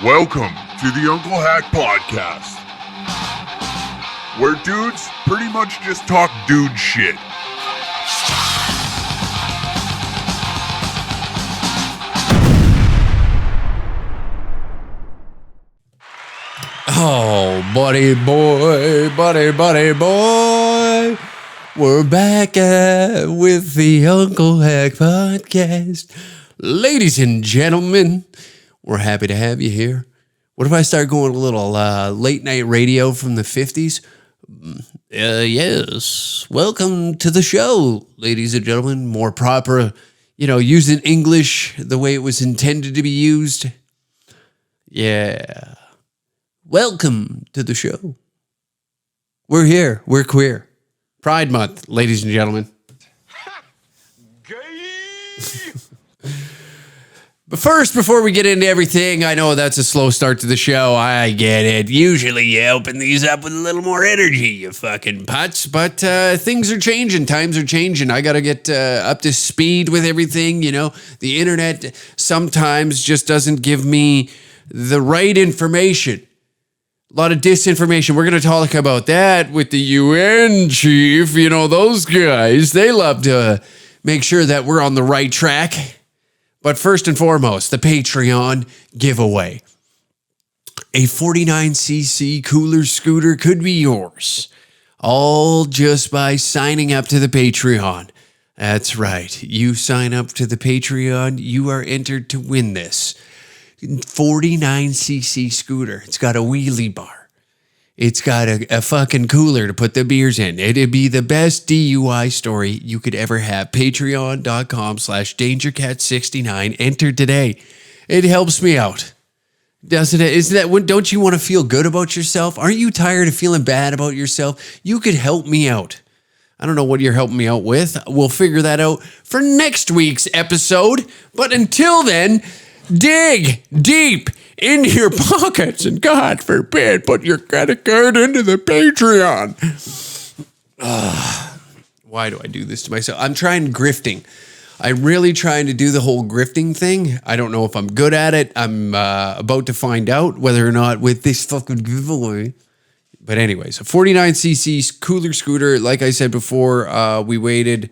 Welcome to the Uncle Hack Podcast, where dudes pretty much just talk dude shit. Oh, buddy boy, we're back with the Uncle Hack Podcast. Ladies and gentlemen, we're happy to have you here. What if I start going a little late night radio from the 50s? Yes. Welcome to the show, ladies and gentlemen. More proper, using English the way it was intended to be used. Yeah. Welcome to the show. We're here. We're queer. Pride Month, ladies and gentlemen. But first, before we get into everything, I know that's a slow start to the show. I get it. Usually you open these up with a little more energy, you fucking putz. But things are changing. Times are changing. I got to get up to speed with everything. The internet sometimes just doesn't give me the right information. A lot of disinformation. We're going to talk about that with the UN chief. Those guys, they love to make sure that we're on the right track. But first and foremost, the Patreon giveaway. A 49cc cooler scooter could be yours, all just by signing up to the Patreon. That's right. You sign up to the Patreon, you are entered to win this 49cc scooter. It's got a wheelie bar. It's got a fucking cooler to put the beers in. It'd be the best DUI story you could ever have. Patreon.com/DangerCat69. Enter today. It helps me out. Doesn't it? Isn't that, don't you want to feel good about yourself? Aren't you tired of feeling bad about yourself? You could help me out. I don't know what you're helping me out with. We'll figure that out for next week's episode. But until then, dig deep into your pockets and, God forbid, put your credit card into the Patreon. Why do I do this to myself? I'm trying grifting. I'm really trying to do the whole grifting thing. I don't know if I'm good at it. I'm about to find out whether or not with this fucking giveaway. But anyways, a 49cc cooler scooter. Like I said before, we waited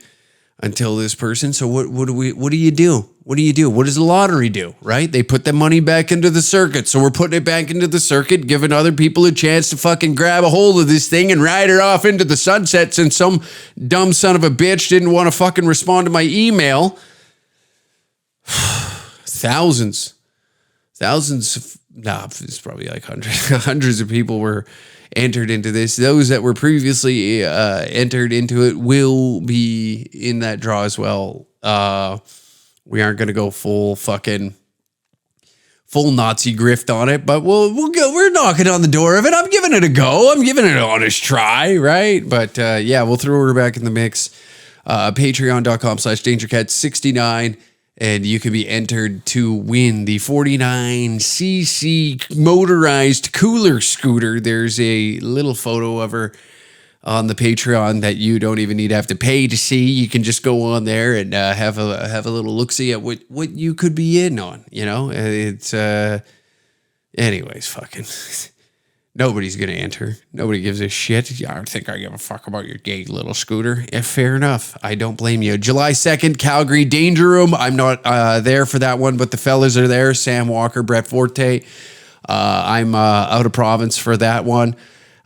until this person. So what do you do? What do you do? What does the lottery do, right? They put the money back into the circuit. So we're putting it back into the circuit, giving other people a chance to fucking grab a hold of this thing and ride it off into the sunset since some dumb son of a bitch didn't want to fucking respond to my email. Thousands, it's probably like hundreds of people were entered into this. Those that were previously entered into it will be in that draw as well. We aren't going to go full Nazi grift on it, but we'll go. We're knocking on the door of it. I'm giving it a go. I'm giving it an honest try, right? But we'll throw her back in the mix. Patreon.com/DangerCat69. And you can be entered to win the 49cc motorized cooler scooter. There's a little photo of her on the Patreon that you don't even need to have to pay to see. You can just go on there and have a little look-see at what you could be in on. It's anyways, fucking nobody's gonna enter. Nobody gives a shit. I don't think I give a fuck about your gay little scooter. Yeah, fair enough. I don't blame you. July 2nd, Calgary Danger Room. I'm not there for that one, but the fellas are there. Sam Walker, Brett Forte. I'm out of province for that one.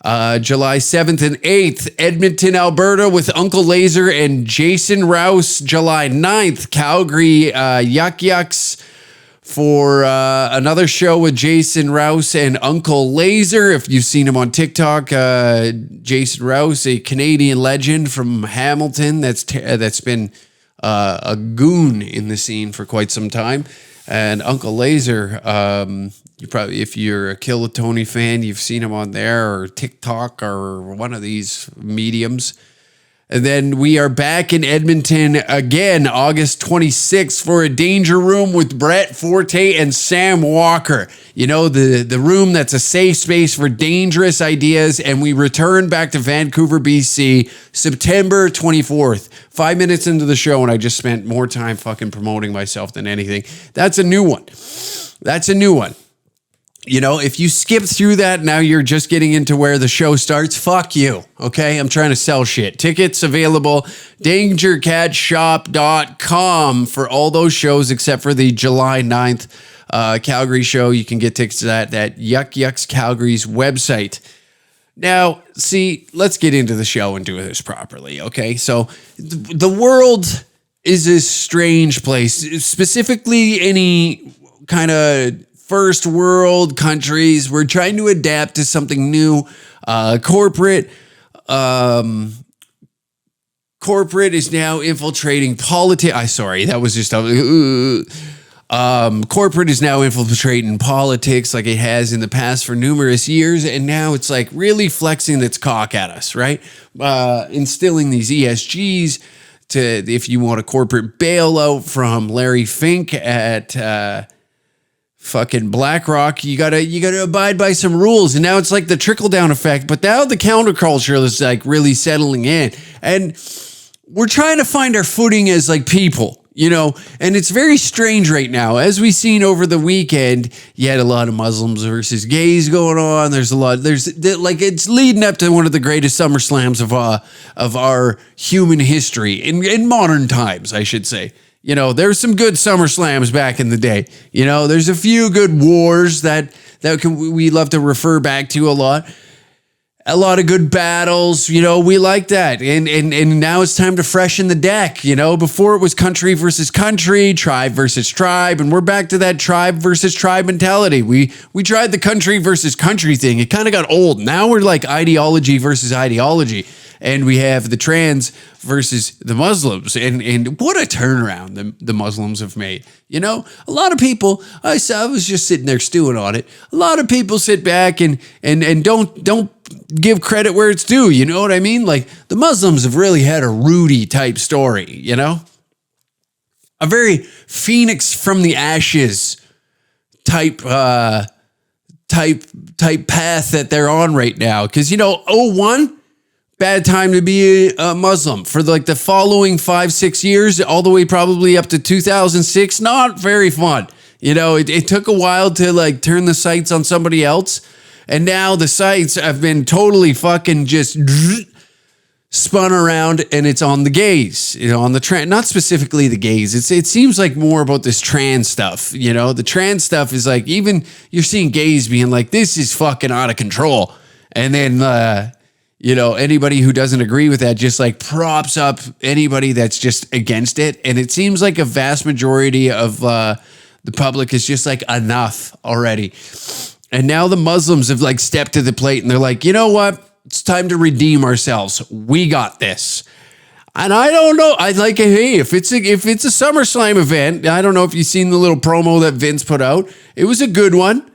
July 7th and 8th, Edmonton, Alberta with Uncle Laser and Jason Rouse. July 9th, Calgary Yuck Yucks for another show with Jason Rouse and Uncle Laser. If you've seen him on TikTok, Jason Rouse, a Canadian legend from Hamilton that's been a goon in the scene for quite some time. And Uncle Laser, you probably, if you're a Kill a Tony fan, you've seen him on there or TikTok or one of these mediums. And then we are back in Edmonton again, August 26th for a Danger Room with Brett Forte and Sam Walker. The room that's a safe space for dangerous ideas. And we return back to Vancouver, BC, September 24th. 5 minutes into the show, and I just spent more time fucking promoting myself than anything. That's a new one. That's a new one. You know, if you skip through that, now you're just getting into where the show starts. Fuck you. Okay. I'm trying to sell shit. Tickets available. DangerCatShop.com for all those shows except for the July 9th Calgary show. You can get tickets to that Yuck Yucks Calgary's website. Now, see, let's get into the show and do this properly. Okay. So the world is a strange place, specifically any kind of first world countries. We're trying to adapt to something new. Corporate is now infiltrating politics. Corporate is now infiltrating politics like it has in the past for numerous years, and now it's like really flexing its cock at us, right? Instilling these ESGs to, if you want a corporate bailout from Larry Fink at fucking BlackRock, you gotta abide by some rules. And now it's like the trickle down effect, but now the counterculture is like really settling in, and we're trying to find our footing as like people, you know. And it's very strange right now, as we've seen over the weekend. You had a lot of Muslims versus gays going on. There's like, it's leading up to one of the greatest SummerSlams of our human history in modern times, I should say. You know, there's some good SummerSlams back in the day. You know, there's a few good wars that we love to refer back to a lot. A lot of good battles, you know, we like that. And now it's time to freshen the deck. You know, before it was country versus country, tribe versus tribe, and we're back to that tribe versus tribe mentality. We tried the country versus country thing. It kind of got old. Now we're like ideology versus ideology. And we have the trans versus the Muslims. And what a turnaround the Muslims have made. You know, a lot of people, I was just sitting there stewing on it. A lot of people sit back and don't give credit where it's due. You know what I mean? Like, the Muslims have really had a Rudy type story, you know? A very Phoenix from the ashes type path that they're on right now. Because, you know, 01, bad time to be a Muslim. For like the following 5-6 years, all the way probably up to 2006, not very fun. You know, it took a while to like turn the sights on somebody else. And now the sights have been totally fucking just spun around, and it's on the gays, you know, on the trans, not specifically the gays. It seems like more about this trans stuff. You know, the trans stuff is like, even you're seeing gays being like, this is fucking out of control. And then, you know, anybody who doesn't agree with that just like props up anybody that's just against it. And it seems like a vast majority of the public is just like, enough already. And now the Muslims have like stepped to the plate, and they're like, you know what? It's time to redeem ourselves. We got this. And I don't know. I like, hey, if it's a SummerSlam event, I don't know if you've seen the little promo that Vince put out. It was a good one.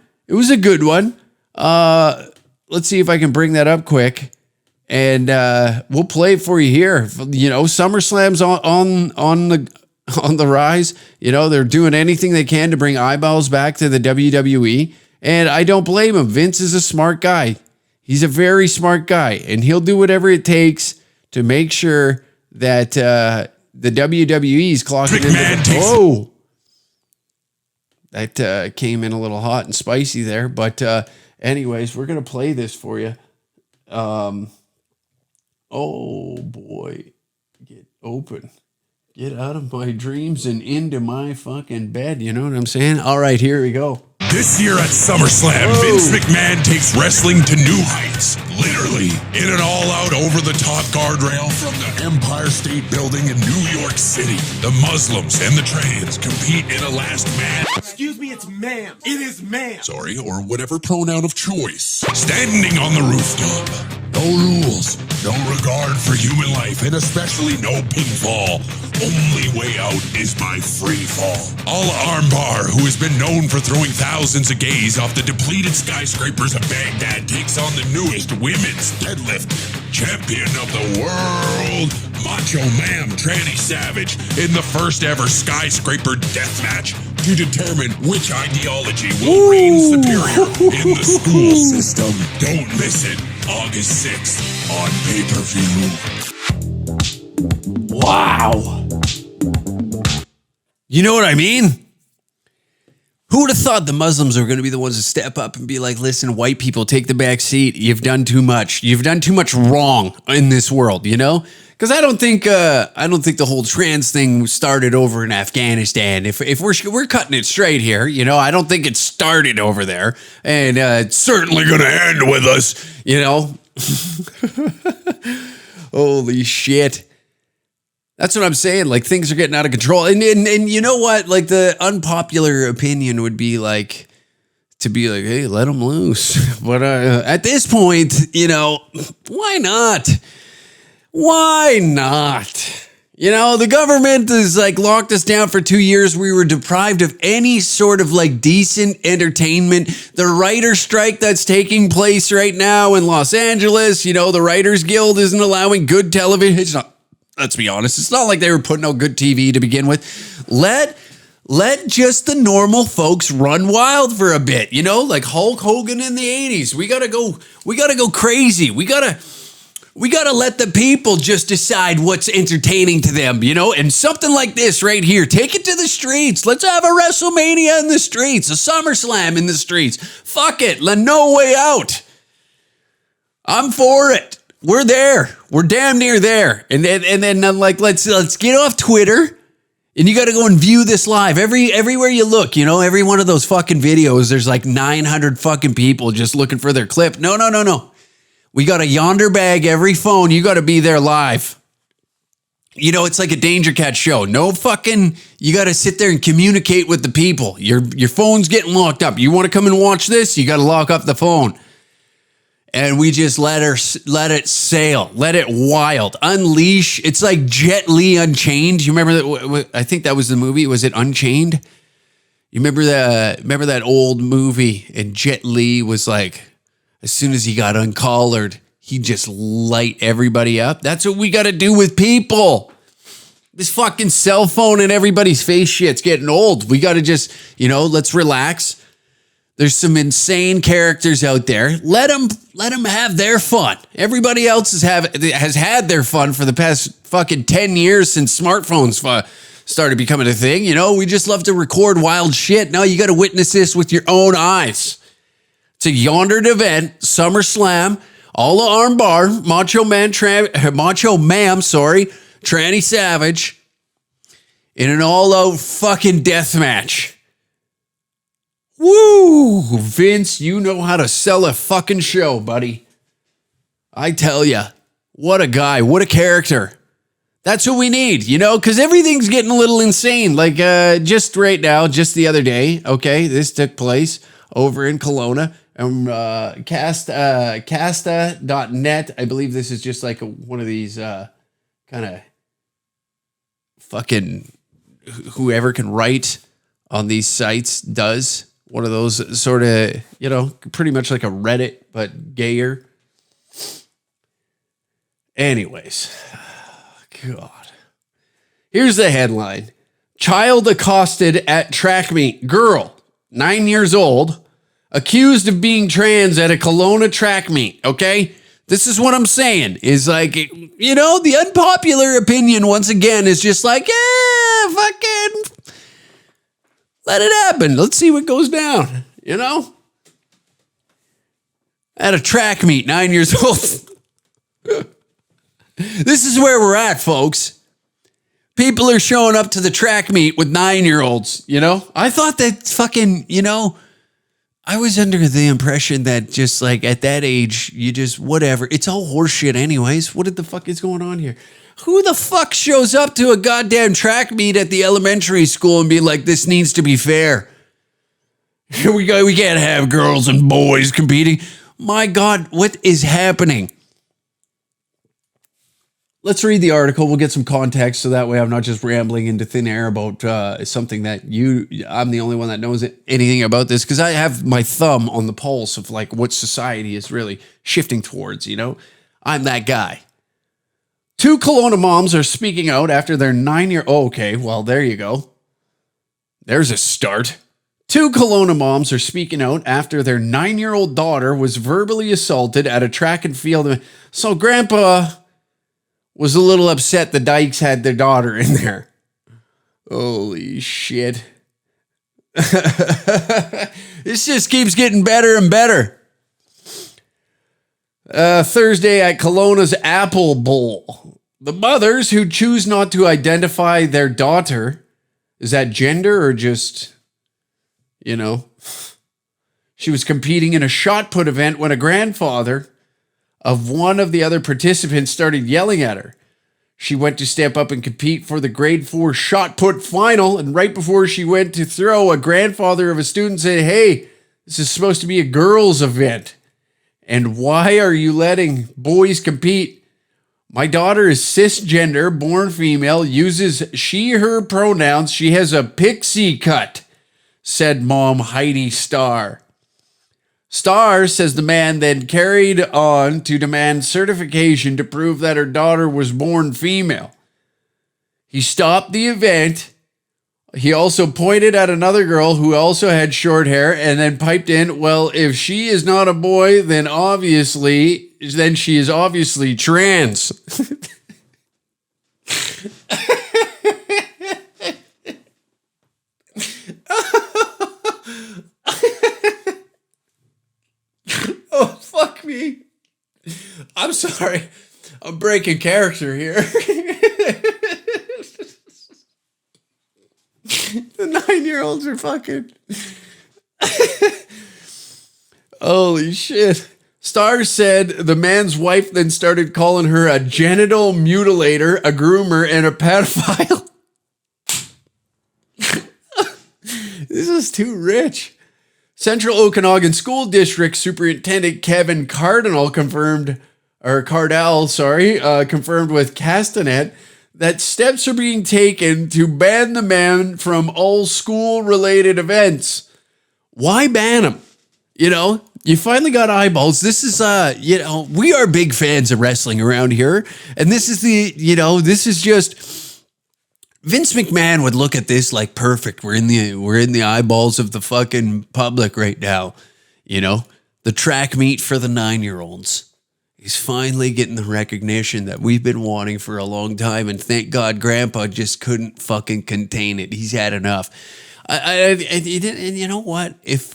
Let's see if I can bring that up quick. And we'll play it for you here. You know, SummerSlam's on the rise. You know, they're doing anything they can to bring eyeballs back to the WWE. And I don't blame him. Vince is a smart guy. He's a very smart guy. And he'll do whatever it takes to make sure that the WWE is clocking into the... Oh! That came in a little hot and spicy there. But anyways, we're going to play this for you. Oh, boy. Get open. Get out of my dreams and into my fucking bed. You know what I'm saying? All right, here we go. This year at SummerSlam, Vince McMahon takes wrestling to new heights. Literally, in an all-out, over-the-top guardrail from the Empire State Building in New York City. The Muslims and the trans compete in a last man. Excuse me, it's ma'am. It is ma'am. Sorry, or whatever pronoun of choice. Standing on the rooftop. No rules, no regard for human life, and especially no pinfall. Only way out is by free fall. Allah Armbar, who has been known for throwing thousands of gays off the depleted skyscrapers of Baghdad, takes on the newest women's deadlift champion of the world, Macho Ma'am Tranny Savage, in the first ever skyscraper death match to determine which ideology will reign superior in the school system. Don't miss it. August 6th on pay-per-view. Wow. You know what I mean? Who would have thought the Muslims are going to be the ones to step up and be like, listen, white people, take the back seat. You've done too much. You've done too much wrong in this world, you know? Because I don't think the whole trans thing started over in Afghanistan. If we're cutting it straight here, you know, I don't think it started over there, and it's certainly going to end with us, you know. Holy shit. That's what I'm saying. Like, things are getting out of control. And you know what? Like, the unpopular opinion would be like, to be like, hey, let them loose. But at this point, you know, why not? Why not? You know, the government has like locked us down for 2 years. We were deprived of any sort of like decent entertainment. The writer strike that's taking place right now in Los Angeles, you know, the Writers Guild isn't allowing good television. It's not, let's be honest, it's not like they were putting out good TV to begin with. Let just the normal folks run wild for a bit, you know, like Hulk Hogan in the 80s. We gotta go crazy. We gotta let the people just decide what's entertaining to them, you know? And something like this right here, take it to the streets. Let's have a WrestleMania in the streets, a SummerSlam in the streets. Fuck it, no way out. I'm for it. We're there. We're damn near there. And then like, let's get off Twitter. And you got to go and view this live everywhere you look, you know, every one of those fucking videos. There's like 900 fucking people just looking for their clip. No. We got a yonder bag every phone. You got to be there live. You know, it's like a Danger Cat show. No fucking, you got to sit there and communicate with the people. Your phone's getting locked up. You want to come and watch this? You got to lock up the phone. And we just let it sail, let it wild, unleash. It's like Jet Li Unchained. You remember that? I think that was the movie. Was it Unchained? You remember that old movie? And Jet Li was like, as soon as he got uncollared, he just light everybody up. That's what we got to do with people. This fucking cell phone and everybody's face shit's getting old. We got to just, you know, let's relax. There's some insane characters out there. Let them have their fun. Everybody else has had their fun for the past fucking 10 years since smartphones started becoming a thing. You know, we just love to record wild shit. Now you got to witness this with your own eyes. It's a yondered event, SummerSlam, all the armbar, Macho Ma'am, Tranny Savage, in an all-out fucking death match. Woo! Vince, you know how to sell a fucking show, buddy. I tell ya, what a guy, what a character. That's what we need, you know, because everything's getting a little insane. Like just right now, just the other day, okay, this took place over in Kelowna. Casta.net. I believe this is just like one of these kind of fucking whoever can write on these sites does. One of those sort of, you know, pretty much like a Reddit, but gayer. Anyways, God. Here's the headline. Child accosted at track meet. Girl, 9 years old, accused of being trans at a Kelowna track meet, okay? This is what I'm saying, is like, you know, the unpopular opinion, once again, is just like, yeah, fucking, let it happen. Let's see what goes down, you know? At a track meet, 9 years old. This is where we're at, folks. People are showing up to the track meet with 9-year-olds, you know? I thought that fucking, you know, I was under the impression that just like at that age, you just whatever. It's all horseshit anyways. What the fuck is going on here? Who the fuck shows up to a goddamn track meet at the elementary school and be like, this needs to be fair? Here we go. We can't have girls and boys competing. My God, what is happening? Let's read the article. We'll get some context so that way I'm not just rambling into thin air about something that I'm the only one that knows anything about this, because I have my thumb on the pulse of like what society is really shifting towards, you know? I'm that guy. 2 Kelowna moms are speaking out after their 9-year... Oh, okay, well, there you go. There's a start. 2 Kelowna moms are speaking out after their 9-year-old daughter was verbally assaulted at a track and field. So Grandpa was a little upset the Dykes had their daughter in there. Holy shit. This just keeps getting better and better. Thursday at Kelowna's Apple Bowl. The mothers who choose not to identify their daughter, is that gender or just, you know? She was competing in a shot put event when a grandfather of one of the other participants started yelling at her. She went to step up and compete for the grade 4 shot put final, and right before she went to throw, a grandfather of a student said, "Hey, this is supposed to be a girls' event. And why are you letting boys compete? My daughter is cisgender, born female, uses she, her pronouns. She has a pixie cut," said mom Heidi Starr. Starr says the man then carried on to demand certification to prove that her daughter was born female. He stopped the event. He also pointed at another girl who also had short hair and then piped in, "Well, if she is not a boy, then she is obviously trans." Oh, fuck me. I'm sorry. I'm breaking character here. The 9-year-olds are fucking. Holy shit. Starr said the man's wife then started calling her a genital mutilator, a groomer, and a pedophile. This is too rich. Central Okanagan School District Superintendent Kevin Cardell confirmed with Castanet that steps are being taken to ban the man from all school-related events. Why ban him? You know, you finally got eyeballs. This is, we are big fans of wrestling around here. And this is this is just, Vince McMahon would look at this like perfect. We're in the eyeballs of the fucking public right now. You know, the track meet for the 9-year-olds. He's finally getting the recognition that we've been wanting for a long time, and thank God Grandpa just couldn't fucking contain it. He's had enough. And you know what? If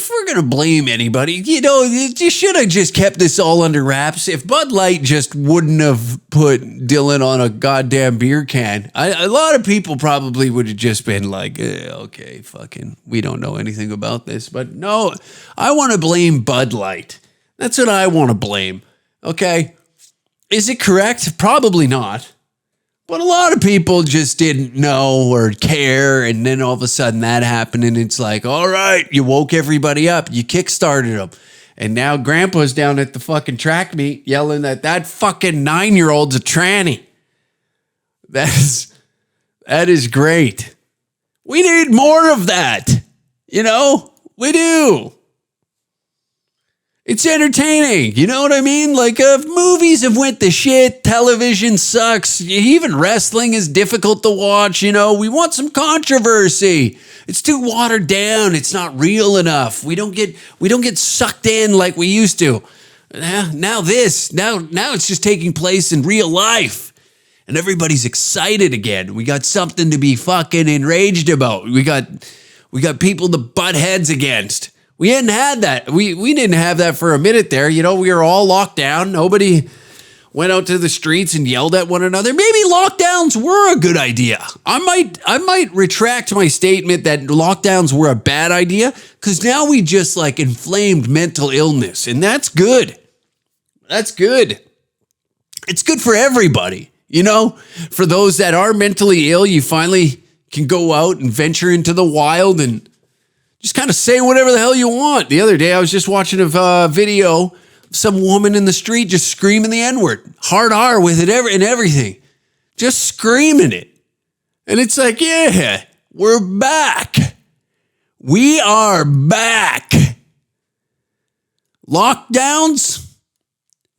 we're gonna blame anybody, you should have just kept this all under wraps. If Bud Light just wouldn't have put Dylan on a goddamn beer can, a lot of people probably would have just been like, okay, fucking, we don't know anything about this. But no, I want to blame Bud Light. That's what I want to blame. Okay, is it correct? Probably not. But a lot of people just didn't know or care, and then all of a sudden that happened, and it's like, all right, you woke everybody up, you kickstarted them, and now Grandpa's down at the fucking track meet yelling that fucking 9-year-old's a tranny. That is great. We need more of that. We do. It's entertaining. You know what I mean? Like, movies have went to shit. Television sucks. Even wrestling is difficult to watch. We want some controversy. It's too watered down. It's not real enough. We don't get sucked in like we used to. Now it's just taking place in real life. And everybody's excited again. We got something to be fucking enraged about. We got people to butt heads against. We hadn't had that. We didn't have that for a minute there. We were all locked down. Nobody went out to the streets and yelled at one another. Maybe lockdowns were a good idea. I might retract my statement that lockdowns were a bad idea, because now we just like inflamed mental illness, and that's good. That's good. It's good for everybody. For those that are mentally ill, you finally can go out and venture into the wild and just kind of say whatever the hell you want. The other day, I was just watching a video of some woman in the street just screaming the N-word. Hard R with it and everything. Just screaming it. And it's like, yeah, we're back. We are back. Lockdowns?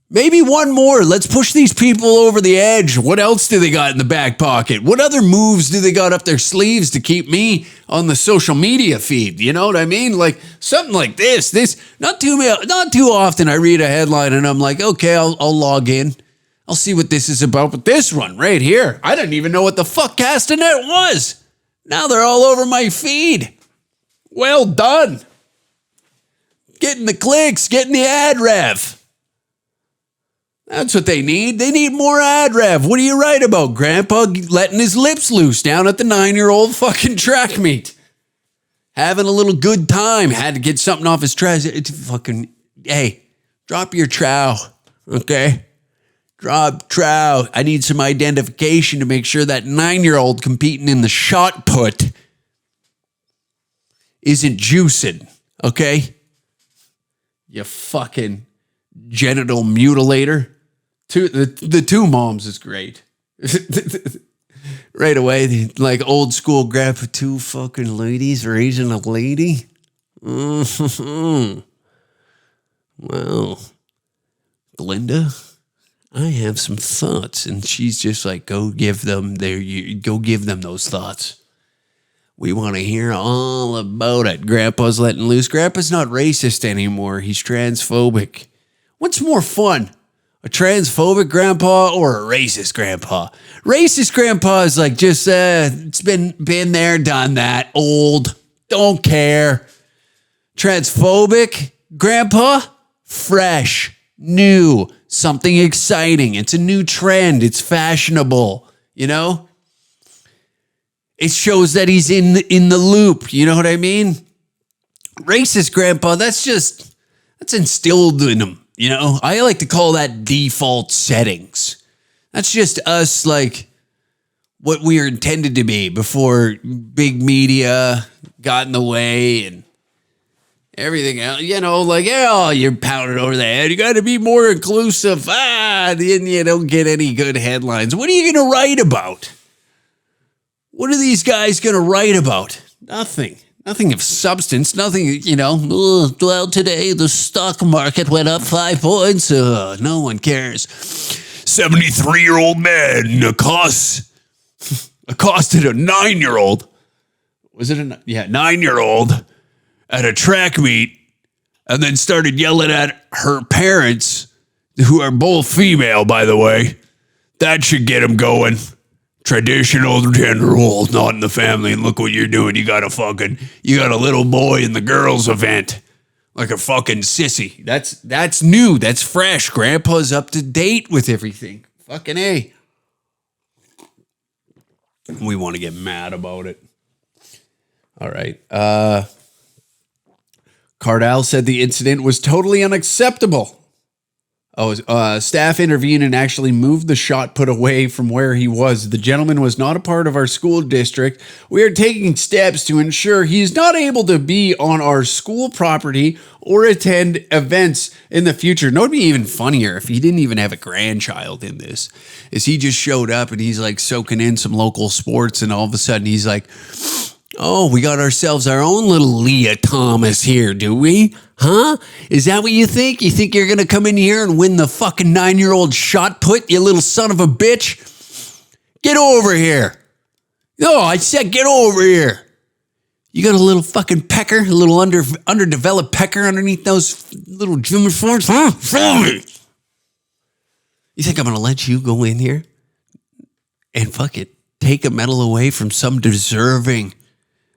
Maybe one more. Let's push these people over the edge. What else do they got in the back pocket? What other moves do they got up their sleeves to keep me on the social media feed? You know what I mean? Like something like this. Not too often I read a headline and I'm like, okay, I'll log in. I'll see what this is about. But this one right here, I didn't even know what the fuck Castanet was. Now they're all over my feed. Well done. Getting the clicks, getting the ad rev. That's what they need. They need more ad rev. What are you right about? Grandpa letting his lips loose down at the 9-year-old fucking track meet. Having a little good time. Had to get something off his chest. It's fucking, hey, drop your trow, okay? Drop trow. I need some identification to make sure that 9-year-old competing in the shot put isn't juicing, okay? You fucking genital mutilator. The two moms is great. Right away, like old school grandpa, two fucking ladies raising a lady. Mm-hmm. Well, Glenda, I have some thoughts, and she's just like, go give them those thoughts. We want to hear all about it. Grandpa's letting loose. Grandpa's not racist anymore. He's transphobic. What's more fun? A transphobic grandpa or a racist grandpa? Racist grandpa is like just it's been there, done that, old, don't care. Transphobic grandpa, fresh, new, something exciting. It's a new trend. It's fashionable, you know? It shows that he's in the loop, you know what I mean? Racist grandpa, that's instilled in him. You know, I like to call that default settings. That's just us, like, what we are intended to be before big media got in the way and everything else. You know, like, oh, you're pounded over the head. You got to be more inclusive. Then you don't get any good headlines. What are you going to write about? What are these guys going to write about? Nothing. Nothing of substance, nothing, you know, well, today the stock market went up 5 points. No one cares. 73-year-old man accosted a 9-year-old. Was it a 9-year-old at a track meet and then started yelling at her parents, who are both female, by the way. That should get him going. Traditional gender roles not in the family, and look what you're doing. You got a little boy in the girls' event. Like a fucking sissy. That's new. That's fresh. Grandpa's up to date with everything. Fucking A. We want to get mad about it. All right. Cardall said the incident was totally unacceptable. Staff intervened and actually moved the shot put away from where he was. The gentleman was not a part of our school district. We are taking steps to ensure he's not able to be on our school property or attend events in the future. No, it'd be even funnier if he didn't even have a grandchild in this. Is he just showed up and he's like soaking in some local sports, and all of a sudden he's like, oh, we got ourselves our own little Leah Thomas here, do we? Huh? Is that what you think? You think you're going to come in here and win the fucking 9-year-old shot put, you little son of a bitch? Get over here. No, I said get over here. You got a little fucking pecker, a little underdeveloped pecker underneath those little gym shorts? Huh? Show me. You think I'm going to let you go in here and fuck it, take a medal away from some deserving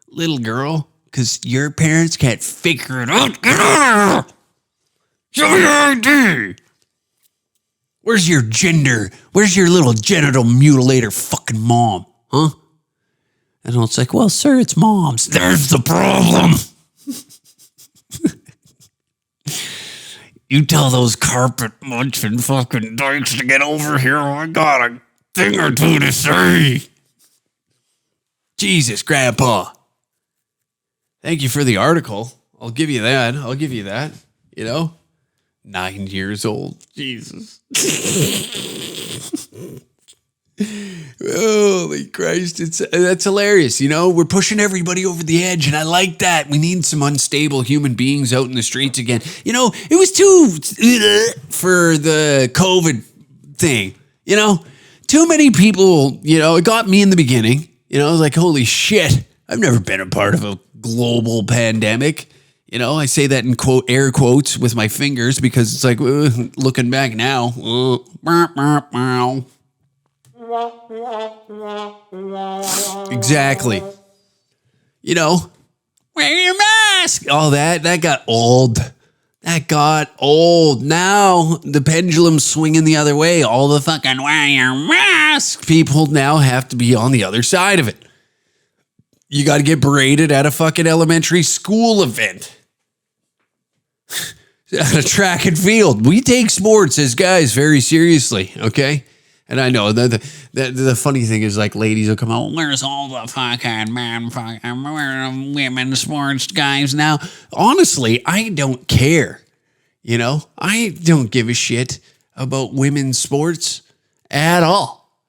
little girl because your parents can't figure it out? Get out! Show me your ID! Where's your gender? Where's your little genital mutilator fucking mom? Huh? And it's like, well, sir, it's mom's. There's the problem. You tell those carpet munching fucking dykes to get over here. I got a thing or two to say. Jesus, Grandpa. Thank you for the article. I'll give you that. You know? 9 years old. Jesus. Holy Christ. That's hilarious. You know, we're pushing everybody over the edge, and I like that. We need some unstable human beings out in the streets again. You know, it was too for the COVID thing. You know, too many people, you know, it got me in the beginning. You know, I was like, holy shit. I've never been a part of a global pandemic. You know, I say that in air quotes with my fingers because it's like, looking back now. Exactly. You know, wear your mask. All that got old. That got old. Now the pendulum's swinging the other way. All the fucking wear your mask people now have to be on the other side of it. You got to get berated at a fucking elementary school event. At a track and field. We take sports as guys very seriously, okay? And I know the funny thing is, like, ladies will come out, where's all the fucking women's sports guys now? Honestly, I don't care. You know, I don't give a shit about women's sports at all.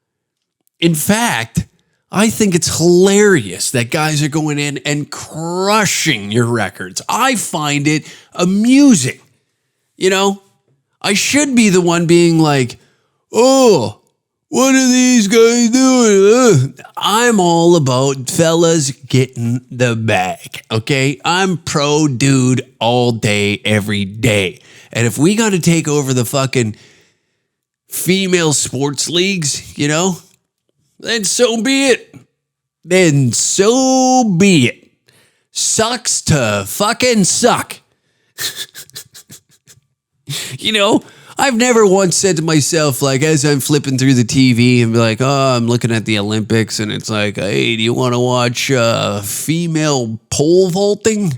In fact, I think it's hilarious that guys are going in and crushing your records. I find it amusing. You know, I should be the one being like, oh, what are these guys doing? I'm all about fellas getting the bag, okay? I'm pro dude all day, every day. And if we got to take over the fucking female sports leagues, you know, then so be it. Then so be it. Sucks to fucking suck. You know, I've never once said to myself, like, as I'm flipping through the TV and be like, oh, I'm looking at the Olympics and it's like, hey, do you want to watch female pole vaulting?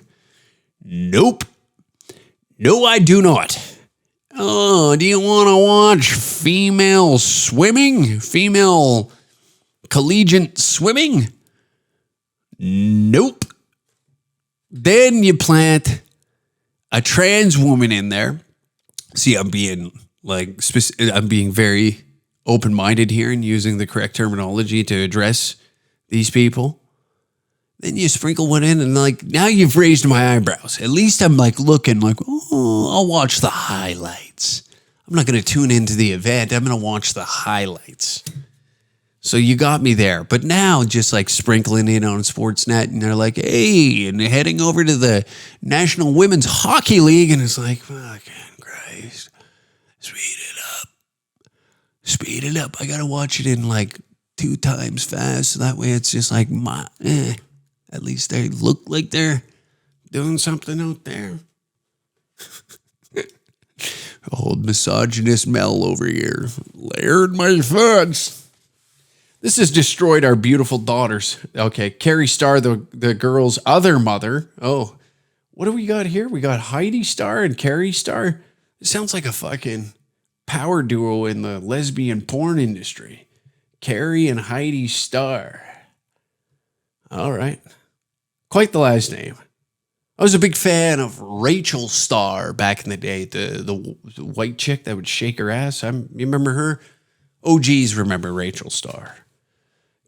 Nope. No, I do not. Oh, do you want to watch female swimming? Female collegiate swimming? Nope. Then you plant a trans woman in there. See, I'm being very open-minded here and using the correct terminology to address these people. Then you sprinkle one in and like, now you've raised my eyebrows. At least I'm like looking like, oh, I'll watch the highlights. I'm not going to tune into the event. I'm going to watch the highlights. So you got me there. But now just like sprinkling in on Sportsnet and they're like, hey, and heading over to the National Women's Hockey League. And it's like, fucking Christ, speed it up. I got to watch it in like 2 times fast. So that way it's just like, at least they look like they're doing something out there. Old misogynist Mel over here. Layered my fudge. This has destroyed our beautiful daughters. Okay, Carrie Starr, the girl's other mother. Oh, what do we got here? We got Heidi Starr and Carrie Starr. It sounds like a fucking power duo in the lesbian porn industry. Carrie and Heidi Starr. All right. Quite the last name. I was a big fan of Rachel Starr back in the day, the white chick that would shake her ass. You remember her? OGs remember Rachel Starr.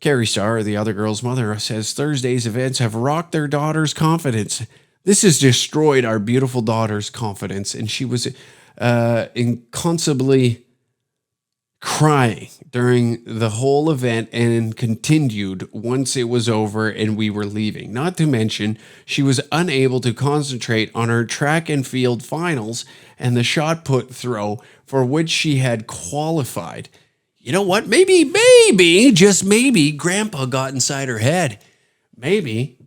Carrie Starr, the other girl's mother, says Thursday's events have rocked their daughter's confidence. This has destroyed our beautiful daughter's confidence, and she was inconsolably crying during the whole event and continued once it was over and we were leaving. Not to mention, she was unable to concentrate on her track and field finals and the shot put throw for which she had qualified. You know what? Maybe, just maybe, Grandpa got inside her head. Maybe.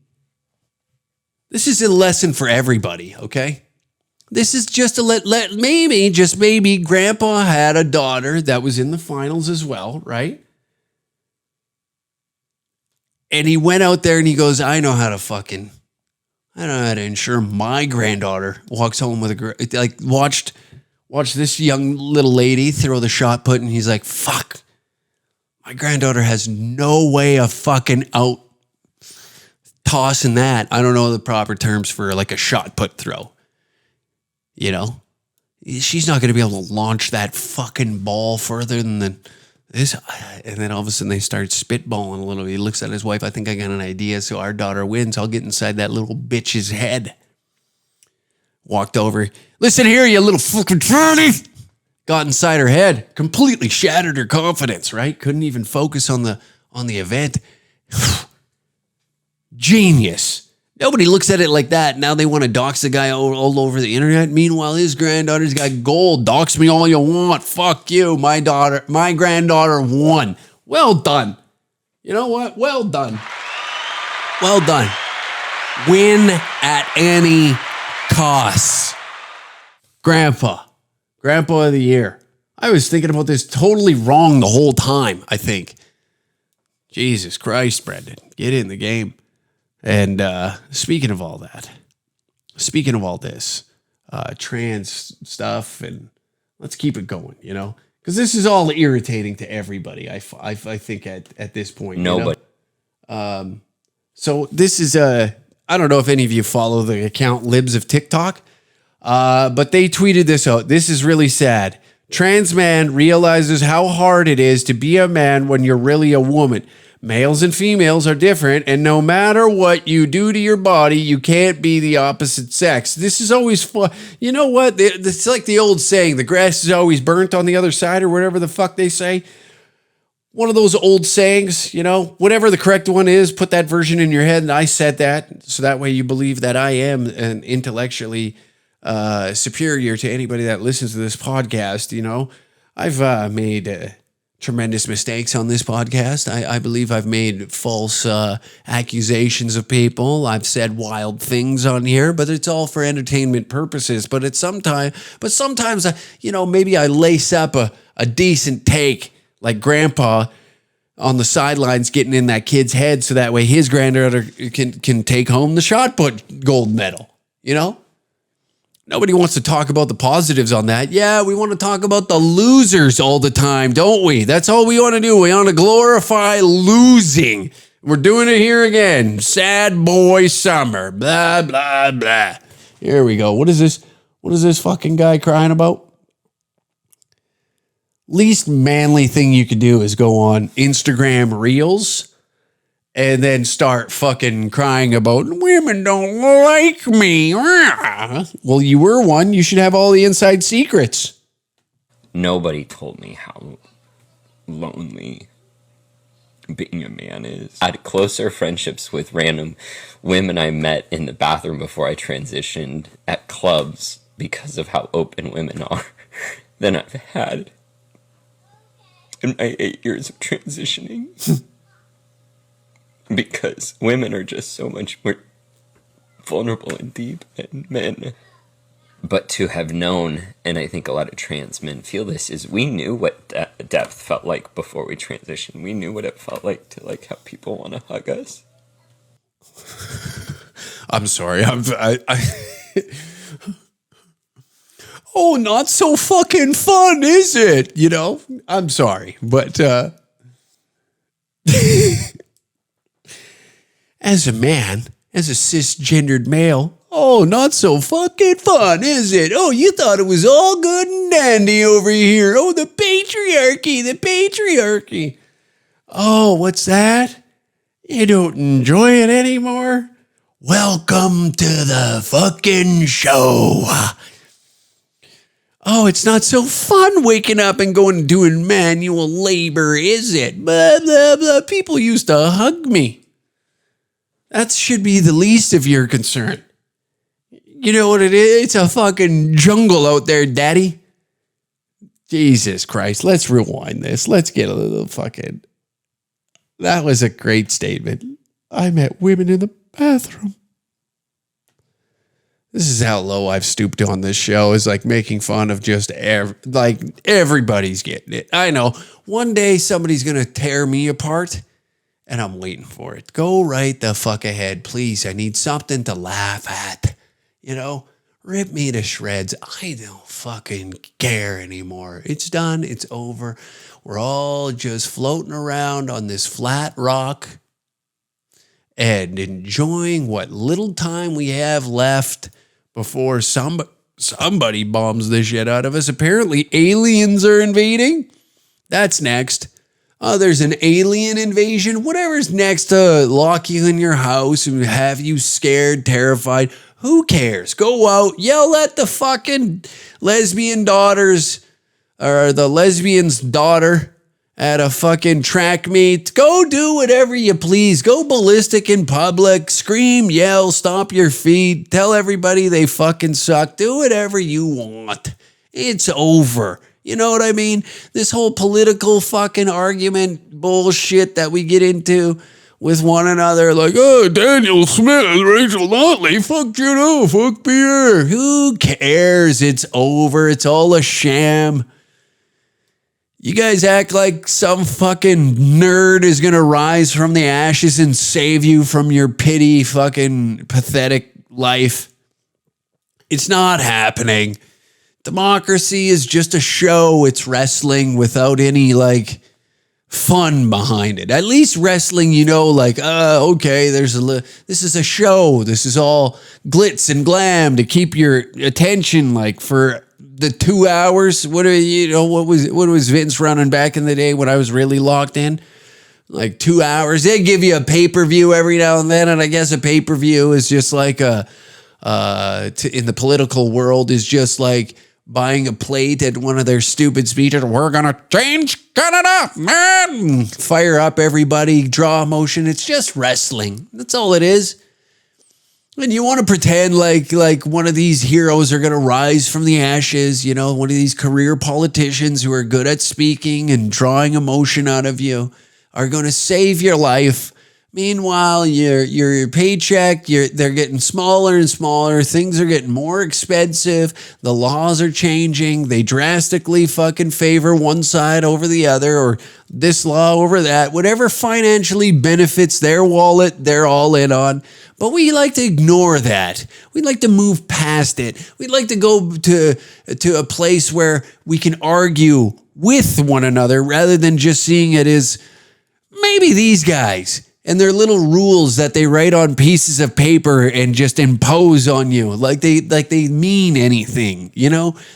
This is a lesson for everybody, okay? This is just maybe Grandpa had a daughter that was in the finals as well, right? And he went out there and he goes, I know how to ensure my granddaughter walks home with watch this young little lady throw the shot put, and he's like, fuck, my granddaughter has no way of fucking out tossing that. I don't know the proper terms for like a shot put throw. You know, she's not going to be able to launch that fucking ball further than this. And then all of a sudden they start spitballing a little. He looks at his wife. I think I got an idea. So our daughter wins. I'll get inside that little bitch's head. Walked over. Listen here, you little fucking tranny. Got inside her head. Completely shattered her confidence, right? Couldn't even focus on the event. Genius. Nobody looks at it like that. Now they want to dox the guy all over the internet. Meanwhile, his granddaughter's got gold. Dox me all you want. Fuck you. My granddaughter won. Well done. You know what? Well done. Well done. Win at any cost. Grandpa of the year. I was thinking about this totally wrong the whole time, I think. Jesus Christ, Brendan. Get in the game. And speaking of all that, speaking of all this, trans stuff, and let's keep it going, you know? Because this is all irritating to everybody, I think, at this point. Nobody. You know? So this is, I don't know if any of you follow the account Libs of TikTok, but they tweeted this out. This is really sad. Trans man realizes how hard it is to be a man when you're really a woman. Males and females are different, and no matter what you do to your body, you can't be the opposite sex. This is always fun. You know what? It's like the old saying, the grass is always burnt on the other side, or whatever the fuck they say. One of those old sayings, you know, whatever the correct one is, put that version in your head, and I said that, so that way you believe that I am an intellectually superior to anybody that listens to this podcast. You know, I've made tremendous mistakes on this podcast. I believe I've made false accusations of people. I've said wild things on here, but it's all for entertainment purposes. But sometimes, you know, maybe I lace up a decent take, like Grandpa on the sidelines getting in that kid's head, so that way his granddaughter can take home the shot put gold medal. You know. Nobody wants to talk about the positives on that. Yeah, we want to talk about the losers all the time, don't we? That's all we want to do. We want to glorify losing. We're doing it here again. Sad boy summer. Blah, blah, blah. Here we go. What is this? What is this fucking guy crying about? Least manly thing you could do is go on Instagram Reels and then start fucking crying about women don't like me. Well, you were one. You should have all the inside secrets. Nobody told me how lonely being a man is. I had closer friendships with random women I met in the bathroom before I transitioned at clubs because of how open women are than I've had in my 8 years of transitioning. Because women are just so much more vulnerable and deep than men. But to have known, and I think a lot of trans men feel this, is we knew what depth felt like before we transitioned. We knew what it felt like to like have people want to hug us. I'm sorry. Oh, not so fucking fun, is it? You know, I'm sorry, but as a man, as a cisgendered male, oh, not so fucking fun, is it? Oh, you thought it was all good and dandy over here. Oh, the patriarchy. Oh, what's that? You don't enjoy it anymore? Welcome to the fucking show. Oh, it's not so fun waking up and going and doing manual labor, is it? Blah, blah, blah. People used to hug me. That should be the least of your concern. You know what it is? It's a fucking jungle out there, daddy. Jesus Christ. Let's rewind this. Let's get a little fucking... That was a great statement. I met women in the bathroom. This is how low I've stooped on this show, is like making fun of just everybody's getting it. I know one day somebody's going to tear me apart, and I'm waiting for it. Go right the fuck ahead, please. I need something to laugh at. You know, rip me to shreds. I don't fucking care anymore. It's done. It's over. We're all just floating around on this flat rock and enjoying what little time we have left before somebody bombs the shit out of us. Apparently aliens are invading. That's next. Oh, there's an alien invasion. Whatever's next to lock you in your house and have you scared, terrified. Who cares? Go out, yell at the fucking lesbian daughters or the lesbian's daughter at a fucking track meet. Go do whatever you please. Go ballistic in public. Scream, yell, stomp your feet. Tell everybody they fucking suck. Do whatever you want. It's over. You know what I mean? This whole political fucking argument bullshit that we get into. with one another, like, oh, Daniel Smith, Rachel Notley, fuck Juno, fuck Pierre. Who cares? It's over. It's all a sham. You guys act like some fucking nerd is going to rise from the ashes and save you from your pity fucking pathetic life. It's not happening. Democracy is just a show. It's wrestling without any like fun behind it. At least wrestling, okay, this is a show. This is all glitz and glam to keep your attention like for the 2 hours. What was Vince running back in the day when I was really locked in? Like 2 hours. They give you a pay-per-view every now and then, and I guess a pay-per-view is just like in the political world is just like buying a plate at one of their stupid speeches. We're gonna change Canada, man. Fire up everybody, draw emotion. It's just wrestling. That's all it is. And you want to pretend like one of these heroes are going to rise from the ashes, one of these career politicians who are good at speaking and drawing emotion out of you are going to save your life. Meanwhile, your paycheck, they're getting smaller and smaller. Things are getting more expensive. The laws are changing. They drastically fucking favor one side over the other, or this law over that. Whatever financially benefits their wallet, they're all in on. But we like to ignore that. We'd like to move past it. We'd like to go to a place where we can argue with one another rather than just seeing it as maybe these guys and their little rules that they write on pieces of paper and just impose on you. Like they mean anything,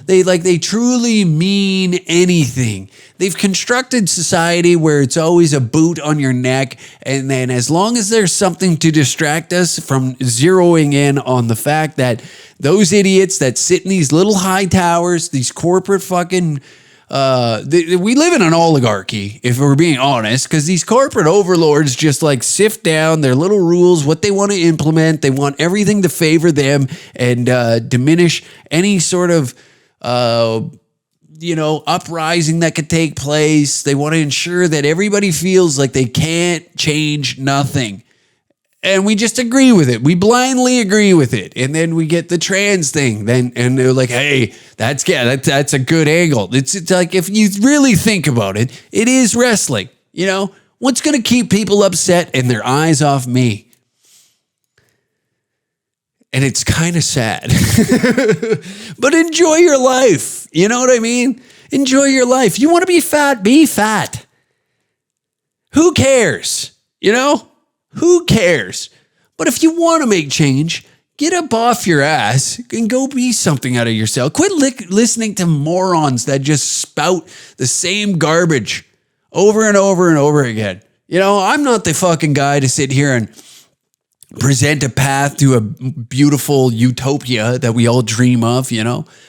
They truly mean anything. They've constructed society where it's always a boot on your neck. And then as long as there's something to distract us from zeroing in on the fact that those idiots that sit in these little high towers, these corporate fucking we live in an oligarchy, if we're being honest, because these corporate overlords just like sift down their little rules, what they want to implement. They want everything to favor them and diminish any sort of, uprising that could take place. They want to ensure that everybody feels like they can't change nothing. And we just agree with it. We blindly agree with it. And then we get the trans thing. And they're like, hey, that's a good angle. It's like, if you really think about it, it is wrestling. What's going to keep people upset and their eyes off me? And it's kind of sad. But enjoy your life. You know what I mean? Enjoy your life. You want to be fat? Be fat. Who cares? Who cares? But if you want to make change, get up off your ass and go be something out of yourself. Quit listening to morons that just spout the same garbage over and over and over again. I'm not the fucking guy to sit here and present a path to a beautiful utopia that we all dream of,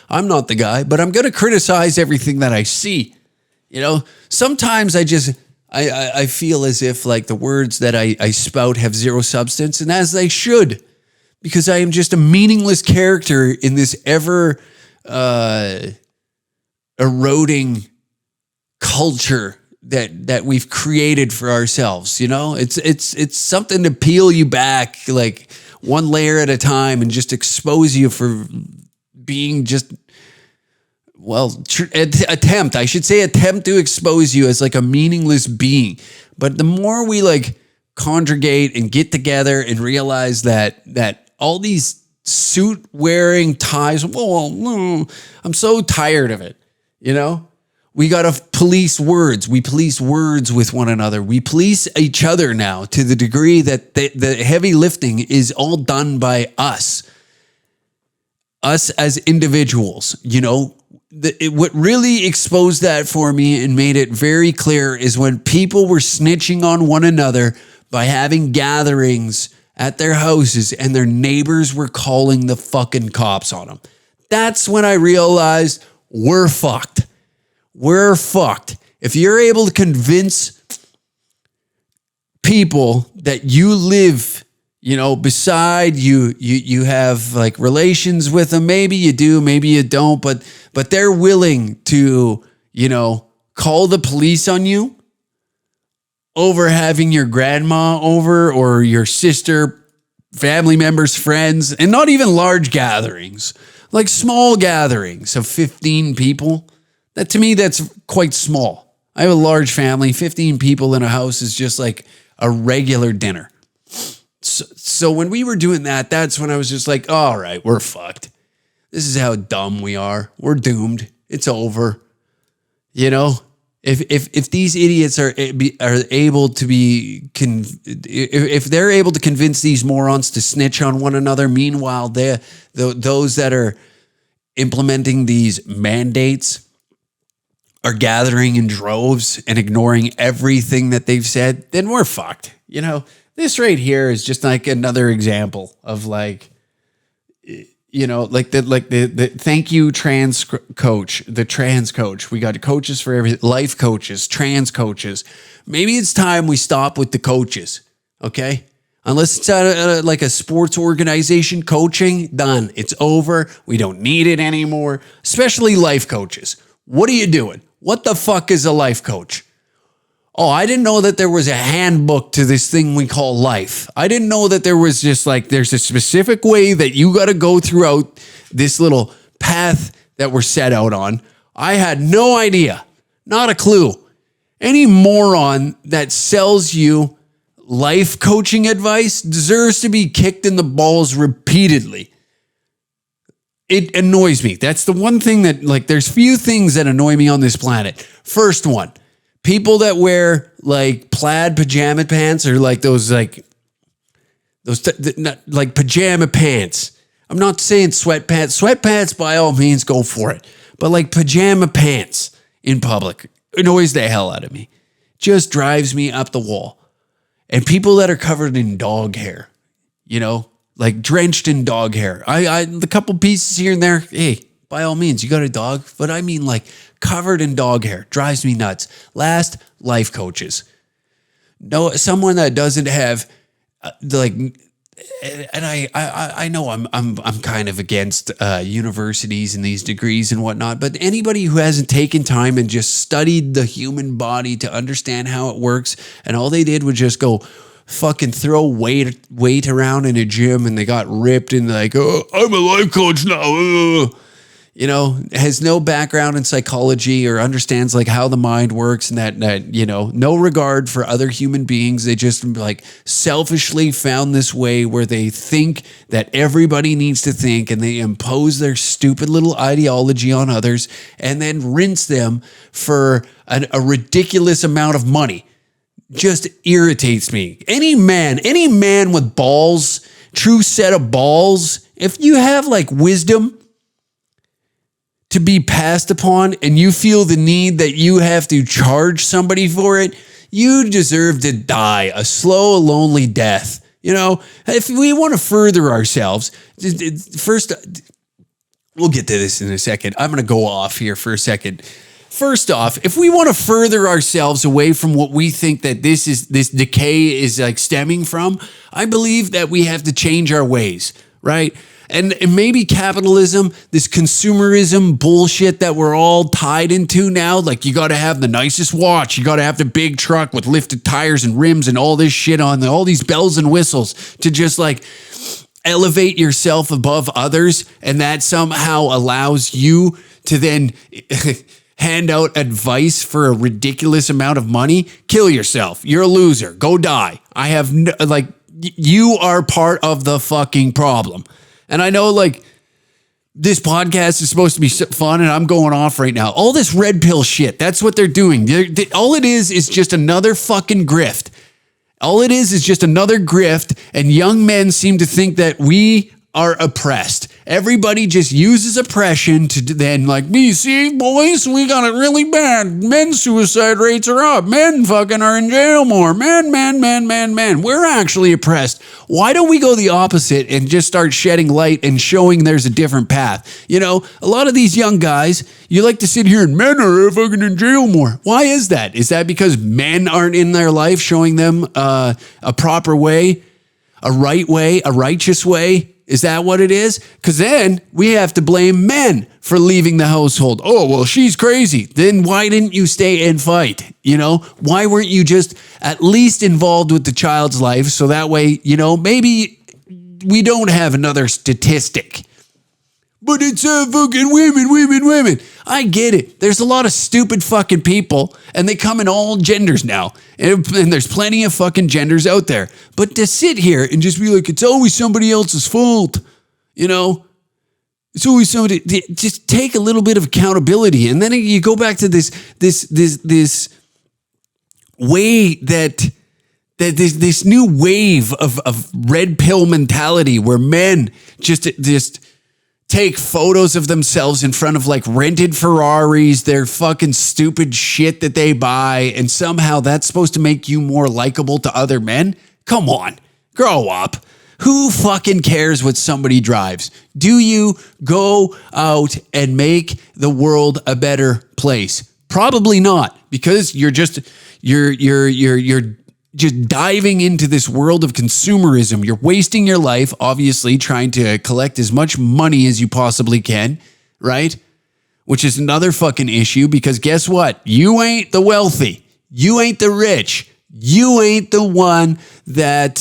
I'm not the guy, but I'm going to criticize everything that I see. Sometimes I feel as if like the words that I spout have zero substance, and as they should, because I am just a meaningless character in this ever eroding culture that we've created for ourselves. It's something to peel you back like one layer at a time and just expose you for being just attempt to expose you as like a meaningless being. But the more we like congregate and get together and realize that all these suit wearing ties, I'm so tired of it. We got to police words. We police words with one another. We police each other now to the degree that the heavy lifting is all done by us as individuals. What really exposed that for me and made it very clear is when people were snitching on one another by having gatherings at their houses and their neighbors were calling the fucking cops on them. That's when I realized we're fucked. We're fucked. If you're able to convince people that you live, beside you have like relations with them, maybe you do, maybe you don't, but they're willing to, call the police on you. over having your grandma over or your sister, family members, friends, and not even large gatherings, like small gatherings of 15 people. That to me, that's quite small. I have a large family. 15 people in a house is just like a regular dinner. So when we were doing that, that's when I was just like, all right, we're fucked. This is how dumb we are. We're doomed. It's over. You know, if these idiots are able to be, if they're able to convince these morons to snitch on one another, meanwhile, those that are implementing these mandates are gathering in droves and ignoring everything that they've said, then we're fucked. You know, this right here is just like another example of like, you know, like the thank you trans coach, the trans coach. We got coaches for everything, life coaches, trans coaches. Maybe it's time we stop with the coaches. Okay. Unless it's like a sports organization coaching, done. It's over. We don't need it anymore, especially life coaches. What are you doing? What the fuck is a life coach? Oh, I didn't know that there was a handbook to this thing we call life. I didn't know that there was just like, there's a specific way that you got to go throughout this little path that we're set out on. I had no idea, not a clue. Any moron that sells you life coaching advice deserves to be kicked in the balls repeatedly. It annoys me. That's the one thing that, like, there's few things that annoy me on this planet. First one, people that wear like plaid pajama pants or like those like pajama pants. I'm not saying sweatpants. Sweatpants, by all means, go for it. But like pajama pants in public annoys the hell out of me. Just drives me up the wall. And people that are covered in dog hair, you know, like drenched in dog hair. The couple pieces here and there, hey, by all means, you got a dog. But I mean like covered in dog hair. Drives me nuts. Last, life coaches. No, someone that doesn't have like, and I know I'm kind of against universities and these degrees and whatnot, but anybody who hasn't taken time and just studied the human body to understand how it works, and all they did was just go fucking throw weight around in a gym and they got ripped and like, oh, I'm a life coach now. You know, has no background in psychology or understands like how the mind works and that, you know, no regard for other human beings. They just like selfishly found this way where they think that everybody needs to think and they impose their stupid little ideology on others and then rinse them for a ridiculous amount of money. Just irritates me. Any man with balls, true set of balls, if you have like wisdom to be passed upon and you feel the need that you have to charge somebody for it, you deserve to die a slow, lonely death. You know, if we want to further ourselves, first, we'll get to this in a second. I'm going to go off here for a second. First off, if we want to further ourselves away from what we think that this decay is like stemming from, I believe that we have to change our ways, right? And maybe capitalism, this consumerism bullshit that we're all tied into now, like you got to have the nicest watch, you got to have the big truck with lifted tires and rims and all this shit on, all these bells and whistles to just like elevate yourself above others. And that somehow allows you to then hand out advice for a ridiculous amount of money. Kill yourself. You're a loser. Go die. I have you are part of the fucking problem. And I know, like, this podcast is supposed to be fun, and I'm going off right now. All this red pill shit, that's what they're doing. All it is just another fucking grift. All it is just another grift, and young men seem to think that we are oppressed. Everybody just uses oppression to then like, me, see, boys, we got it really bad. Men's suicide rates are up. Men fucking are in jail more. Men. We're actually oppressed. Why don't we go the opposite and just start shedding light and showing there's a different path? You know, a lot of these young guys, you like to sit here and men are fucking in jail more. Why is that? Is that because men aren't in their life showing them a proper way, a right way, a righteous way? Is that what it is? Because then we have to blame men for leaving the household. Oh, well, she's crazy. Then why didn't you stay and fight? You know, why weren't you just at least involved with the child's life? So that way, you know, maybe we don't have another statistic. But it's fucking women. I get it. There's a lot of stupid fucking people, and they come in all genders now. And there's plenty of fucking genders out there. But to sit here and just be like, it's always somebody else's fault, you know? It's always somebody. Just take a little bit of accountability, and then you go back to this way that this new wave of red pill mentality where men just take photos of themselves in front of like rented Ferraris, their fucking stupid shit that they buy, and somehow that's supposed to make you more likable to other men? Come on, grow up. Who fucking cares what somebody drives? Do you go out and make the world a better place? Probably not, because you're just diving into this world of consumerism. You're wasting your life, obviously, trying to collect as much money as you possibly can, right? Which is another fucking issue, because guess what? You ain't the wealthy. You ain't the rich. You ain't the one that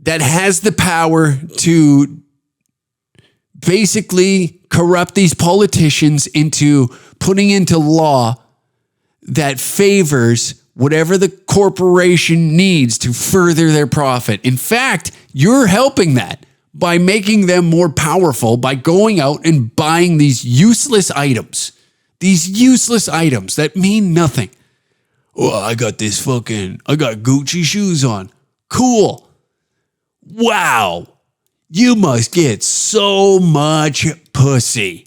has the power to basically corrupt these politicians into putting into law that favors whatever the corporation needs to further their profit. In fact, you're helping that by making them more powerful by going out and buying these useless items that mean nothing. Oh, I got Gucci shoes on. Cool. Wow. You must get so much pussy.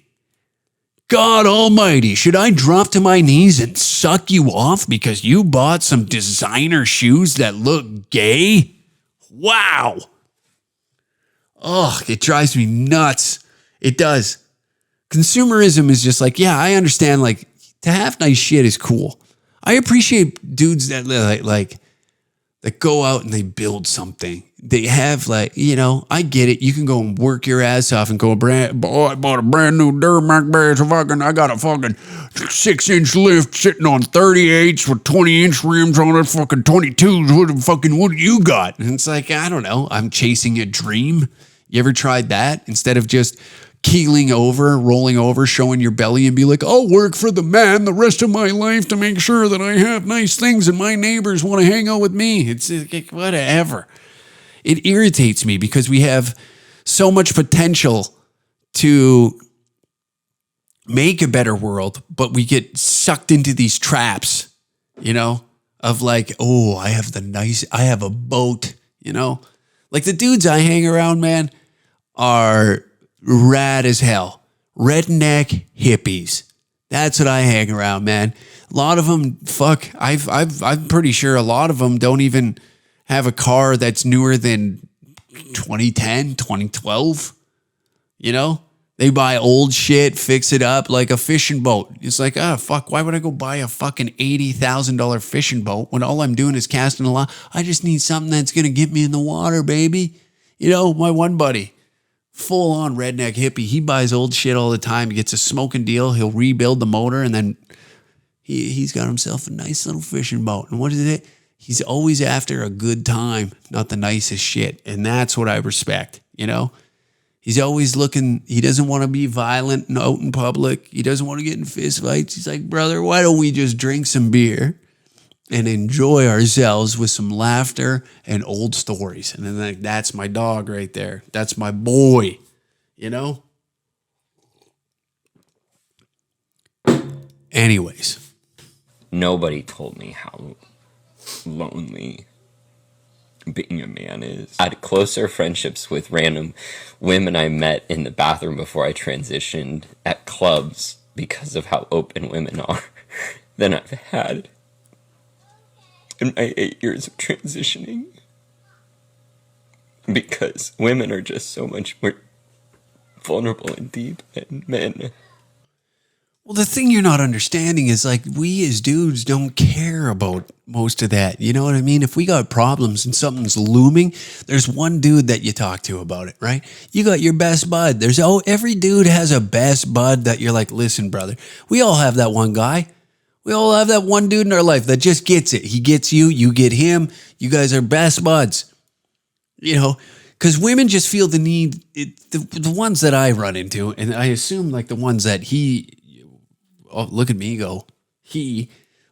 God almighty, should I drop to my knees and suck you off because you bought some designer shoes that look gay? Wow. Oh, it drives me nuts. It does. Consumerism is just like, yeah, I understand, like, to have nice shit is cool. I appreciate dudes that that go out and they build something. They have, like, you know, I get it. You can go and work your ass off and go, I bought a brand new Duramax bass. I got a fucking 6-inch lift sitting on 38s with 20-inch rims on it, fucking 22s. What do you got? And it's like, I don't know. I'm chasing a dream. You ever tried that? Instead of just keeling over, rolling over, showing your belly and be like, I'll work for the man the rest of my life to make sure that I have nice things and my neighbors want to hang out with me. It's like, whatever. It irritates me because we have so much potential to make a better world, but we get sucked into these traps, you know, of like, oh, I have a boat, you know, like the dudes I hang around, man, are rad as hell. Redneck hippies. That's what I hang around, man. A lot of them, I'm pretty sure a lot of them don't even have a car that's newer than 2010, 2012. You know, they buy old shit, fix it up like a fishing boat. It's like, why would I go buy a fucking $80,000 fishing boat when all I'm doing is casting a line? I just need something that's going to get me in the water, baby. You know, my one buddy, full on redneck hippie, he buys old shit all the time. He gets a smoking deal. He'll rebuild the motor, and then he's got himself a nice little fishing boat. And what is it? He's always after a good time, not the nicest shit. And that's what I respect, you know? He's always looking, he doesn't want to be violent and out in public. He doesn't want to get in fist fights. He's like, brother, why don't we just drink some beer and enjoy ourselves with some laughter and old stories? And then like, that's my dog right there. That's my boy, you know? Anyways. Nobody told me how lonely being a man is. I had closer friendships with random women I met in the bathroom before I transitioned at clubs because of how open women are than I've had in my 8 years of transitioning. Because women are just so much more vulnerable and deep than men. Well, the thing you're not understanding is like we as dudes don't care about most of that. You know what I mean? If we got problems and something's looming, there's one dude that you talk to about it, right? You got your best bud. Every dude has a best bud that you're like, listen, brother, we all have that one guy. We all have that one dude in our life that just gets it. He gets you, you get him. You guys are best buds. You know, because women just feel the need, the ones that I run into, and I assume like the ones that look at me go,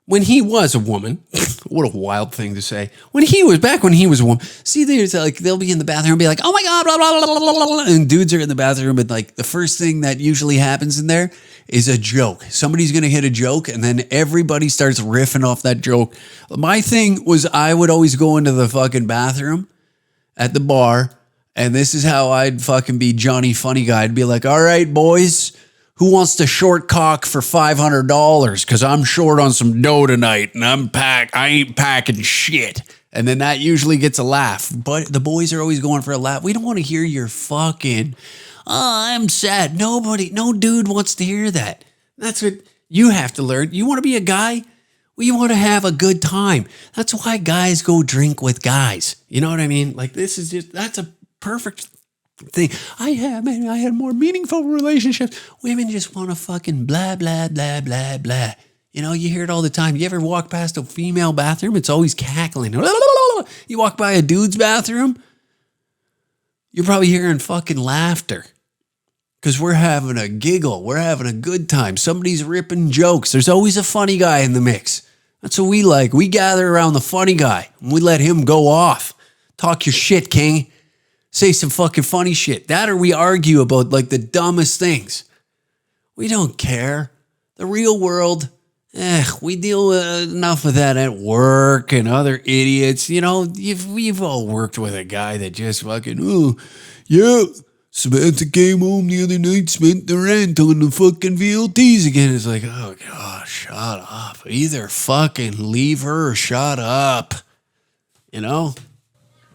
when he was a woman, what a wild thing to say. When he was a woman, see, there's like, they'll be in the bathroom and be like, oh my God, blah, blah, blah, blah, blah, and dudes are in the bathroom, and like the first thing that usually happens in there is a joke. Somebody's going to hit a joke, and then everybody starts riffing off that joke. My thing was I would always go into the fucking bathroom at the bar, and this is how I'd fucking be Johnny Funny Guy. I'd be like, all right, boys, who wants to short cock for $500? Because I'm short on some dough tonight, and I ain't packing shit. And then that usually gets a laugh. But the boys are always going for a laugh. We don't want to hear your fucking, I'm sad. No dude wants to hear that. That's what you have to learn. You want to be a guy? We want to have a good time. That's why guys go drink with guys. You know what I mean? Like that's a perfect thing. I had more meaningful relationships. Women just want to fucking blah, blah, blah, blah, blah. You know, you hear it all the time. You ever walk past a female bathroom? It's always cackling. You walk by a dude's bathroom, you're probably hearing fucking laughter. Because we're having a giggle. We're having a good time. Somebody's ripping jokes. There's always a funny guy in the mix. That's what we like. We gather around the funny guy and we let him go off. Talk your shit, king. Say some fucking funny shit. That or we argue about like the dumbest things. We don't care. The real world, we deal enough with that at work and other idiots. You know, we've all worked with a guy that just fucking, Samantha came home the other night, spent the rent on the fucking VLTs again. It's like, oh gosh, shut up. Either fucking leave her or shut up. You know?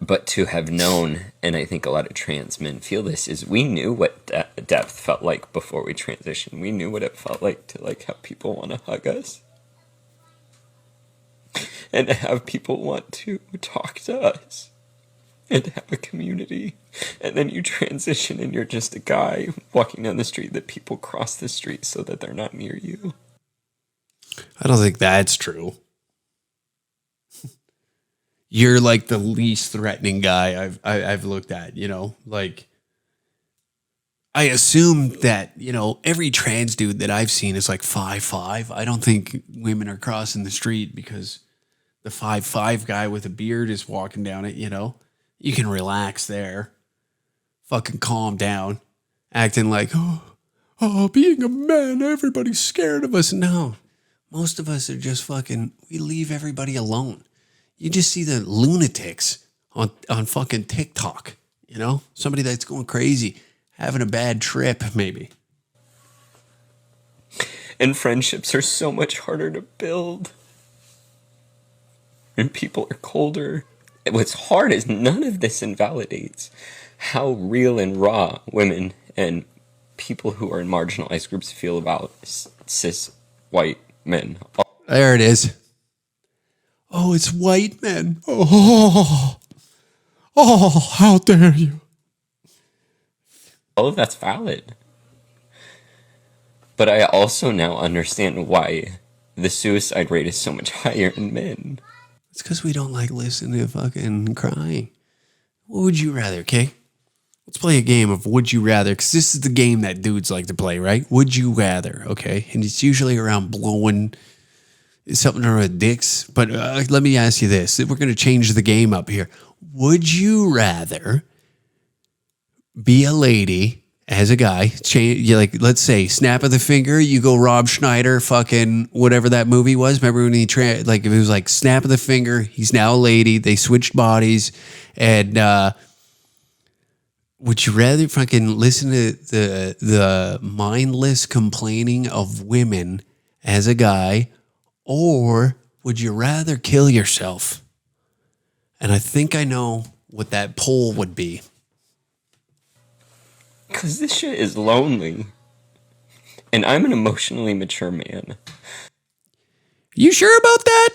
But to have known, and I think a lot of trans men feel this, is we knew what depth felt like before we transitioned. We knew what it felt like to like have people want to hug us. And to have people want to talk to us. And to have a community. And then you transition and you're just a guy walking down the street that people cross the street so that they're not near you. I don't think that's true. You're like the least threatening guy I've looked at, you know, like I assume that, you know, every trans dude that I've seen is like 5'5". I don't think women are crossing the street because the 5'5" guy with a beard is walking down it, you know. You can relax there. Fucking calm down. Acting like, being a man, everybody's scared of us. No, most of us are just fucking, we leave everybody alone. You just see the lunatics on fucking TikTok, you know? Somebody that's going crazy, having a bad trip, maybe. And friendships are so much harder to build. And people are colder. What's hard is none of this invalidates how real and raw women and people who are in marginalized groups feel about cis white men. There it is. Oh, it's white men. Oh, how dare you. All of that's valid. But I also now understand why the suicide rate is so much higher in men. It's because we don't like listening to fucking crying. What would you rather, okay? Let's play a game of would you rather, because this is the game that dudes like to play, right? Would you rather, okay? And it's usually around blowing something around dicks. But let me ask you this. We're going to change the game up here. Would you rather be a lady as a guy, like, let's say, snap of the finger, you go Rob Schneider, fucking whatever that movie was. Remember when it was like snap of the finger, he's now a lady, they switched bodies, and would you rather fucking listen to the mindless complaining of women as a guy, or would you rather kill yourself? And I think I know what that poll would be. Because this shit is lonely. And I'm an emotionally mature man. You sure about that?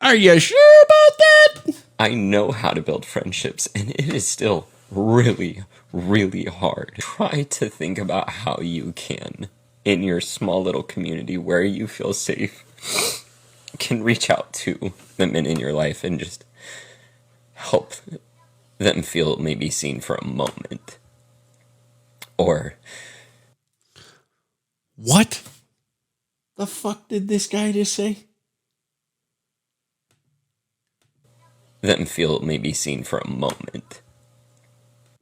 Are you sure about that? I know how to build friendships, and it is still really, really hard. Try to think about how you can, in your small little community where you feel safe, can reach out to the men in your life and just help them feel maybe seen for a moment. Or... What the fuck did this guy just say? them feel maybe seen for a moment.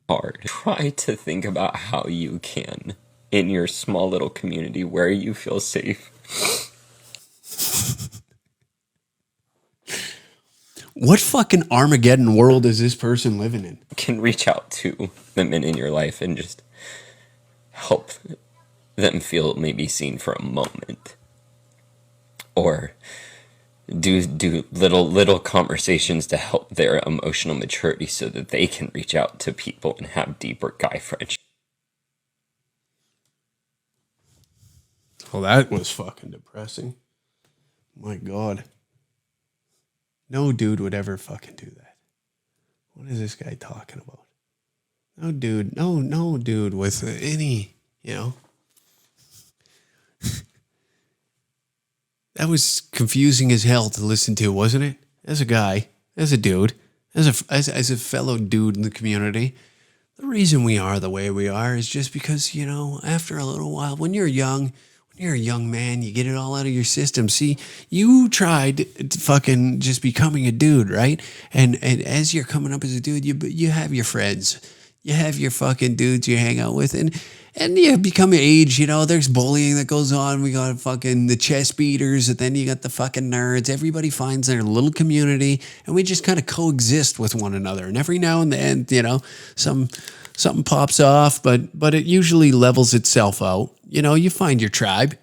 Hard. Try to think about how you can, in your small little community where you feel safe. What fucking Armageddon world is this person living in? Can reach out to the men in your life and just help them feel maybe seen for a moment. Or do little conversations to help their emotional maturity so that they can reach out to people and have deeper guy friendships. Well, that was fucking depressing. My God. No dude would ever fucking do that. What is this guy talking about? No dude with any, That was confusing as hell to listen to, wasn't it? As a guy, as a dude, as a fellow dude in the community. The reason we are the way we are is just because, after a little while, when you're a young man, you get it all out of your system. See, you tried to fucking just becoming a dude, right? And as you're coming up as a dude, you have your friends. You have your fucking dudes you hang out with. And you become age, there's bullying that goes on. We got fucking the chest beaters, and then you got the fucking nerds. Everybody finds their little community, and we just kind of coexist with one another. And every now and then, something pops off, but it usually levels itself out. You find your tribe.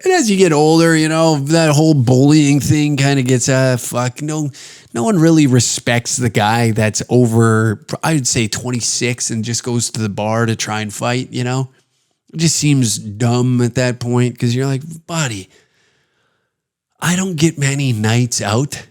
And as you get older, that whole bullying thing kind of gets, no one really respects the guy that's over, I'd say 26 and just goes to the bar to try and fight, It just seems dumb at that point because you're like, buddy, I don't get many nights out.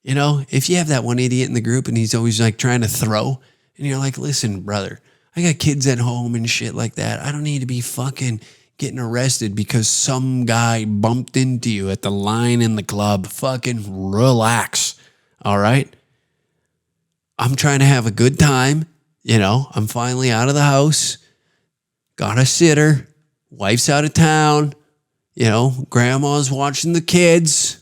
If you have that one idiot in the group and he's always like trying to throw, and you're like, listen, brother, I got kids at home and shit like that. I don't need to be fucking getting arrested because some guy bumped into you at the line in the club. Fucking relax. All right. I'm trying to have a good time. I'm finally out of the house. Got a sitter. Wife's out of town. Grandma's watching the kids.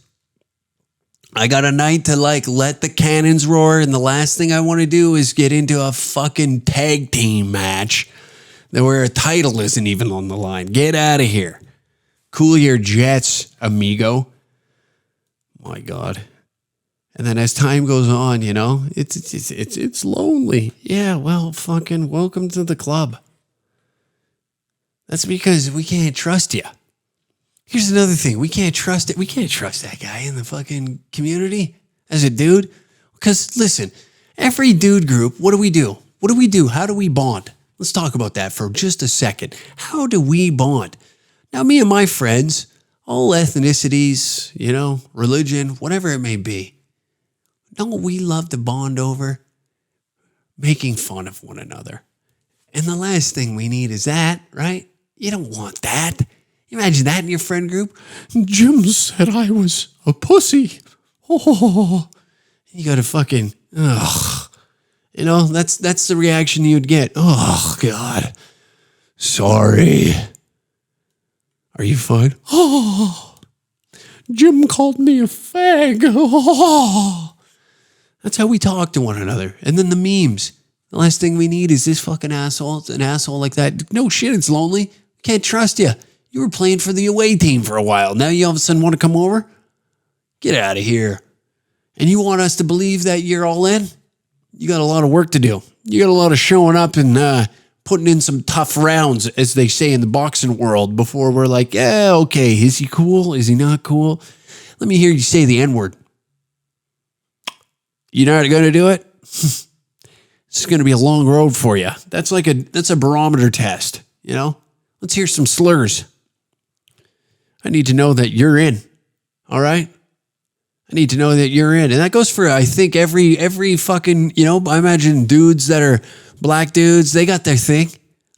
I got a night to let the cannons roar. And the last thing I want to do is get into a fucking tag team match where a title isn't even on the line. Get out of here. Cool your jets, amigo. My God. And then as time goes on, it's lonely. Yeah, well, fucking welcome to the club. That's because we can't trust you. Here's another thing. We can't trust it. We can't trust that guy in the fucking community as a dude. Because listen, every dude group, what do we do? What do we do? How do we bond? Let's talk about that for just a second. How do we bond? Now, me and my friends, all ethnicities, religion, whatever it may be. Know what we love to bond over? Making fun of one another. And the last thing we need is that, right? You don't want that. You imagine that in your friend group? Jim said I was a pussy. Oh, you got to fucking, ugh. That's the reaction you'd get. Oh, God. Sorry. Are you fine? Oh, Jim called me a fag. Oh. That's how we talk to one another. And then the memes. The last thing we need is this fucking asshole. It's an asshole like that. No shit, it's lonely. Can't trust you. You were playing for the away team for a while. Now you all of a sudden want to come over? Get out of here. And you want us to believe that you're all in? You got a lot of work to do. You got a lot of showing up and putting in some tough rounds, as they say in the boxing world, before we're like, yeah, okay, is he cool? Is he not cool? Let me hear you say the N-word. You're not going to do it? It's going to be a long road for you. That's a barometer test, Let's hear some slurs. I need to know that you're in. All right? I need to know that you're in. And that goes for, I think, every fucking, I imagine dudes that are black dudes, they got their thing.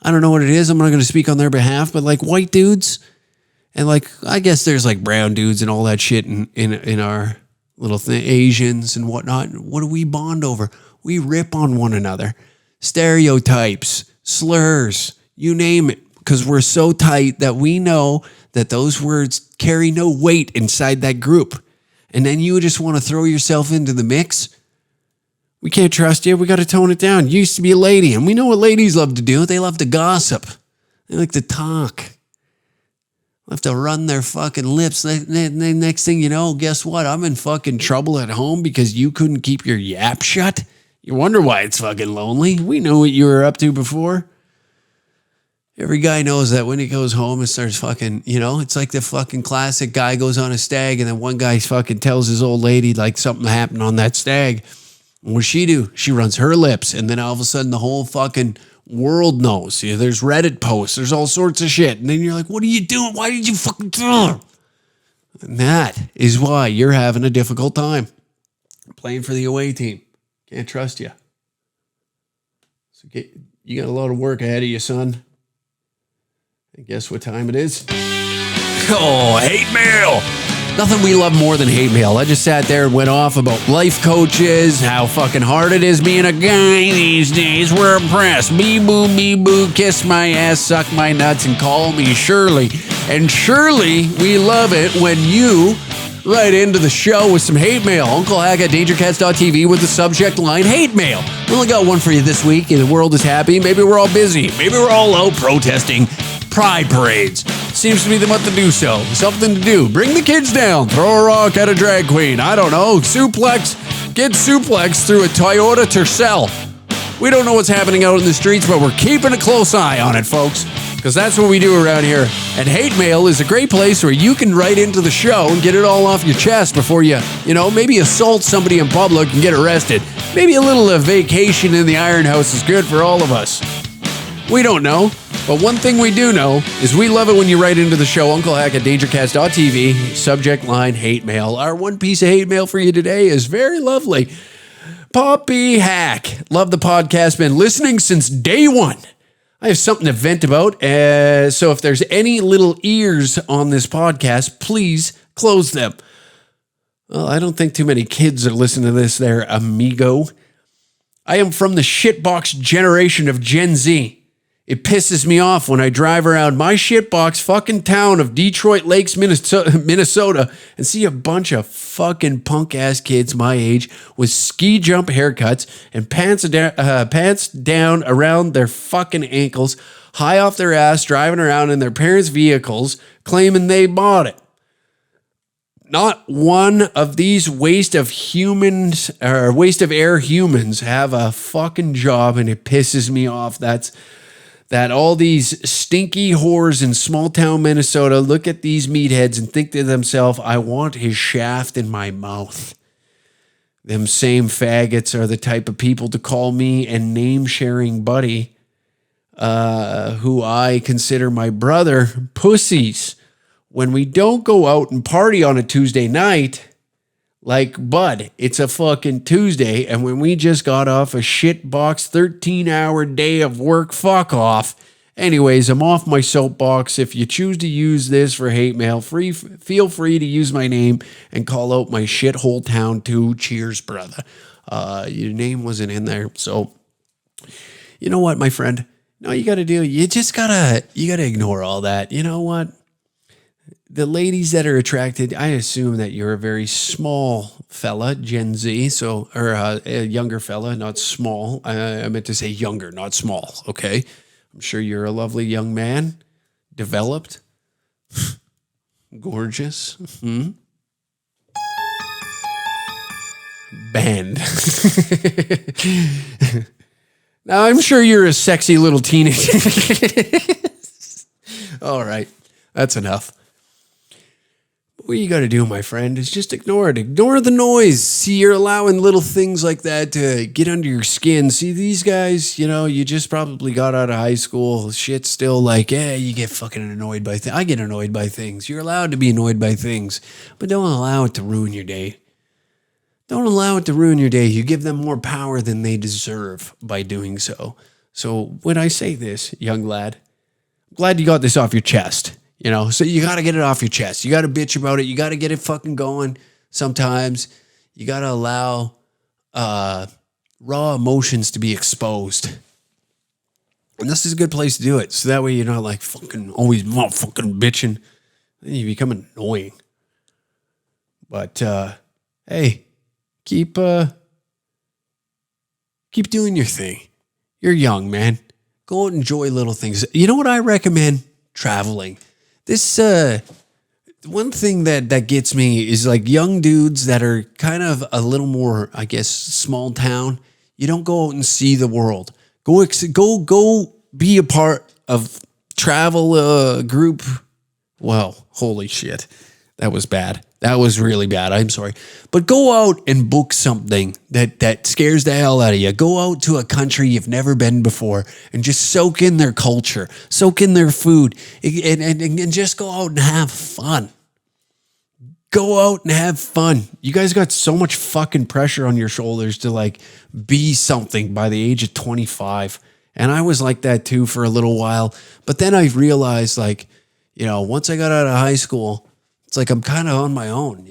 I don't know what it is. I'm not going to speak on their behalf, but like white dudes and like, I guess there's like brown dudes and all that shit in our little thing, Asians and whatnot. What do we bond over? We rip on one another. Stereotypes, slurs, you name it. Because we're so tight that we know that those words carry no weight inside that group. And then you just want to throw yourself into the mix. We can't trust you. We got to tone it down. You used to be a lady, and we know what ladies love to do. They love to gossip. They like to talk. They have to run their fucking lips. Next thing you know, guess what? I'm in fucking trouble at home because you couldn't keep your yap shut. You wonder why it's fucking lonely. We know what you were up to before. Every guy knows that when he goes home and starts fucking, it's like the fucking classic guy goes on a stag and then one guy fucking tells his old lady like something happened on that stag. And what does she do? She runs her lips and then all of a sudden the whole fucking world knows. There's Reddit posts. There's all sorts of shit. And then you're like, what are you doing? Why did you fucking do it? And that is why you're having a difficult time playing for the away team. Can't trust you. So you got a lot of work ahead of you, son. And guess what time it is? Oh, hate mail. Nothing we love more than hate mail. I just sat there and went off about life coaches, how fucking hard it is being a guy these days. We're impressed. Bee boo, kiss my ass, suck my nuts, and call me Shirley. And surely we love it when you write into the show with some hate mail. Unclehack at dangercats.tv with the subject line, hate mail. We only got one for you this week. The world is happy. Maybe we're all busy. Maybe we're all out protesting pride parades. Seems to be the month to do so. Something to do. Bring the kids down. Throw a rock at a drag queen. I don't know. Suplex. Get suplex through a Toyota Tercel. We don't know what's happening out in the streets, but we're keeping a close eye on it, folks. Because that's what we do around here. And hate mail is a great place where you can write into the show and get it all off your chest before you maybe assault somebody in public and get arrested. Maybe a little vacation in the Iron House is good for all of us. We don't know. But one thing we do know is we love it when you write into the show, unclehack at dangercats.tv, subject line, hate mail. Our one piece of hate mail for you today is very lovely. Poppy Hack. Love the podcast. Been listening since day one. I have something to vent about. So if there's any little ears on this podcast, please close them. Well, I don't think too many kids are listening to this there, amigo. I am from the shitbox generation of Gen Z. It pisses me off when I drive around my shitbox fucking town of Detroit Lakes, Minnesota, and see a bunch of fucking punk-ass kids my age with ski jump haircuts and pants down around their fucking ankles, high off their ass, driving around in their parents' vehicles, claiming they bought it. Not one of these waste of air humans have a fucking job, and it pisses me off. That all these stinky whores in small town Minnesota look at these meatheads and think to themselves, I want his shaft in my mouth. Them same faggots are the type of people to call me and name-sharing buddy, who I consider my brother, pussies. When we don't go out and party on a Tuesday night, like, bud, it's a fucking Tuesday, and when we just got off a shitbox 13-hour day of work, fuck off. Anyways, I'm off my soapbox. If you choose to use this for hate mail, feel free to use my name and call out my shithole town too. Cheers, brother. Your name wasn't in there, so you know what, my friend? No, you got to do. You gotta ignore all that. You know what? The ladies that are attracted, I assume that you're a very small fella, Gen Z, or a younger fella, not small. I meant to say younger, not small, okay? I'm sure you're a lovely young man, developed, gorgeous, banned. Now, I'm sure you're a sexy little teenager. All right, that's enough. What you got to do, my friend, is just ignore it. Ignore the noise. See, you're allowing little things like that to get under your skin. See, these guys, you just probably got out of high school. Shit's still like, you get fucking annoyed by things. I get annoyed by things. You're allowed to be annoyed by things, but don't allow it to ruin your day. Don't allow it to ruin your day. You give them more power than they deserve by doing so. So when I say this, young lad, I'm glad you got this off your chest. So you got to get it off your chest. You got to bitch about it. You got to get it fucking going. Sometimes you got to allow raw emotions to be exposed. And this is a good place to do it. So that way you're not like fucking always fucking bitching. Then you become annoying. But hey, keep doing your thing. You're young, man. Go out and enjoy little things. You know what I recommend? Traveling. This one thing that gets me is like young dudes that are kind of a little more, I guess, small town. You don't go out and see the world. Go be a part of travel group. Well, holy shit. That was bad. That was really bad. I'm sorry. But go out and book something that scares the hell out of you. Go out to a country you've never been before and just soak in their culture, soak in their food, and just go out and have fun. Go out and have fun. You guys got so much fucking pressure on your shoulders to like be something by the age of 25. And I was like that too for a little while. But then I realized once I got out of high school, it's like I'm kind of on my own,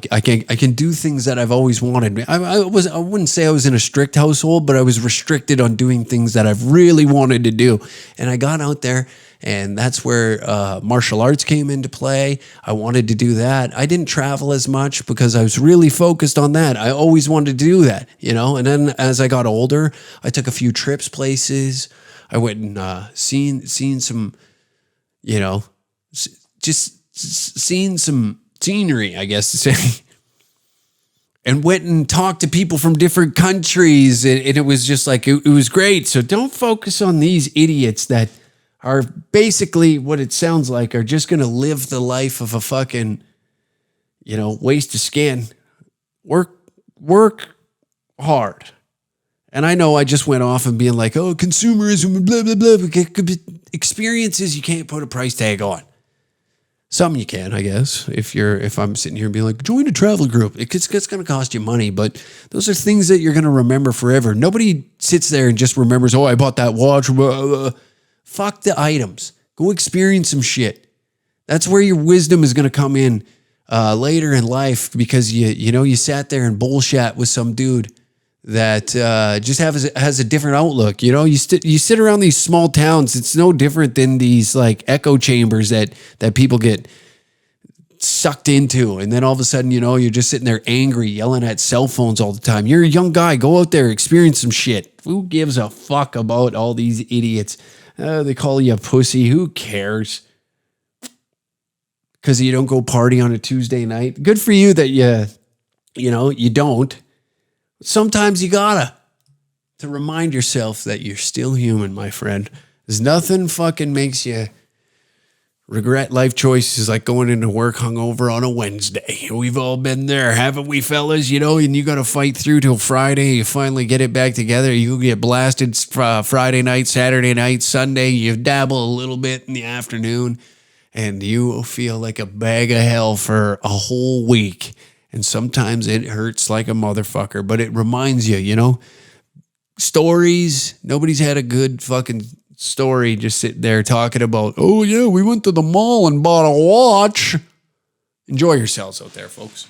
I can do things that I've always wanted. I wouldn't say I was in a strict household, but I was restricted on doing things that I've really wanted to do. And I got out there, and that's where martial arts came into play. I wanted to do that. I didn't travel as much because I was really focused on that. I always wanted to do that, And then as I got older, I took a few trips places. I went and seen some, just seen some scenery, I guess to say, and went and talked to people from different countries. And it was just like, it was great. So don't focus on these idiots that are basically what it sounds like are just going to live the life of a fucking, waste of skin. Work hard. And I know I just went off and being like, oh, consumerism and blah, blah, blah. Experiences you can't put a price tag on. Some you can, I guess, if I'm sitting here and being like, join a travel group. It's going to cost you money, but those are things that you're going to remember forever. Nobody sits there and just remembers, I bought that watch. Fuck the items. Go experience some shit. That's where your wisdom is going to come in later in life because you sat there and bullshit with some dude that just has a different outlook. You sit around these small towns. It's no different than these like echo chambers that people get sucked into. And then all of a sudden, you're just sitting there angry, yelling at cell phones all the time. You're a young guy. Go out there, experience some shit. Who gives a fuck about all these idiots? They call you a pussy. Who cares? Because you don't go party on a Tuesday night. Good for you that you don't. Sometimes you gotta to remind yourself that you're still human, my friend. There's nothing fucking makes you regret life choices like going into work hungover on a Wednesday. We've all been there, haven't we, fellas? And you got to fight through till Friday. You finally get it back together. You get blasted Friday night, Saturday night, Sunday. You dabble a little bit in the afternoon, and you feel like a bag of hell for a whole week. And sometimes it hurts like a motherfucker, but it reminds you, stories. Nobody's had a good fucking story just sitting there talking about, oh yeah, we went to the mall and bought a watch. Enjoy yourselves out there, folks.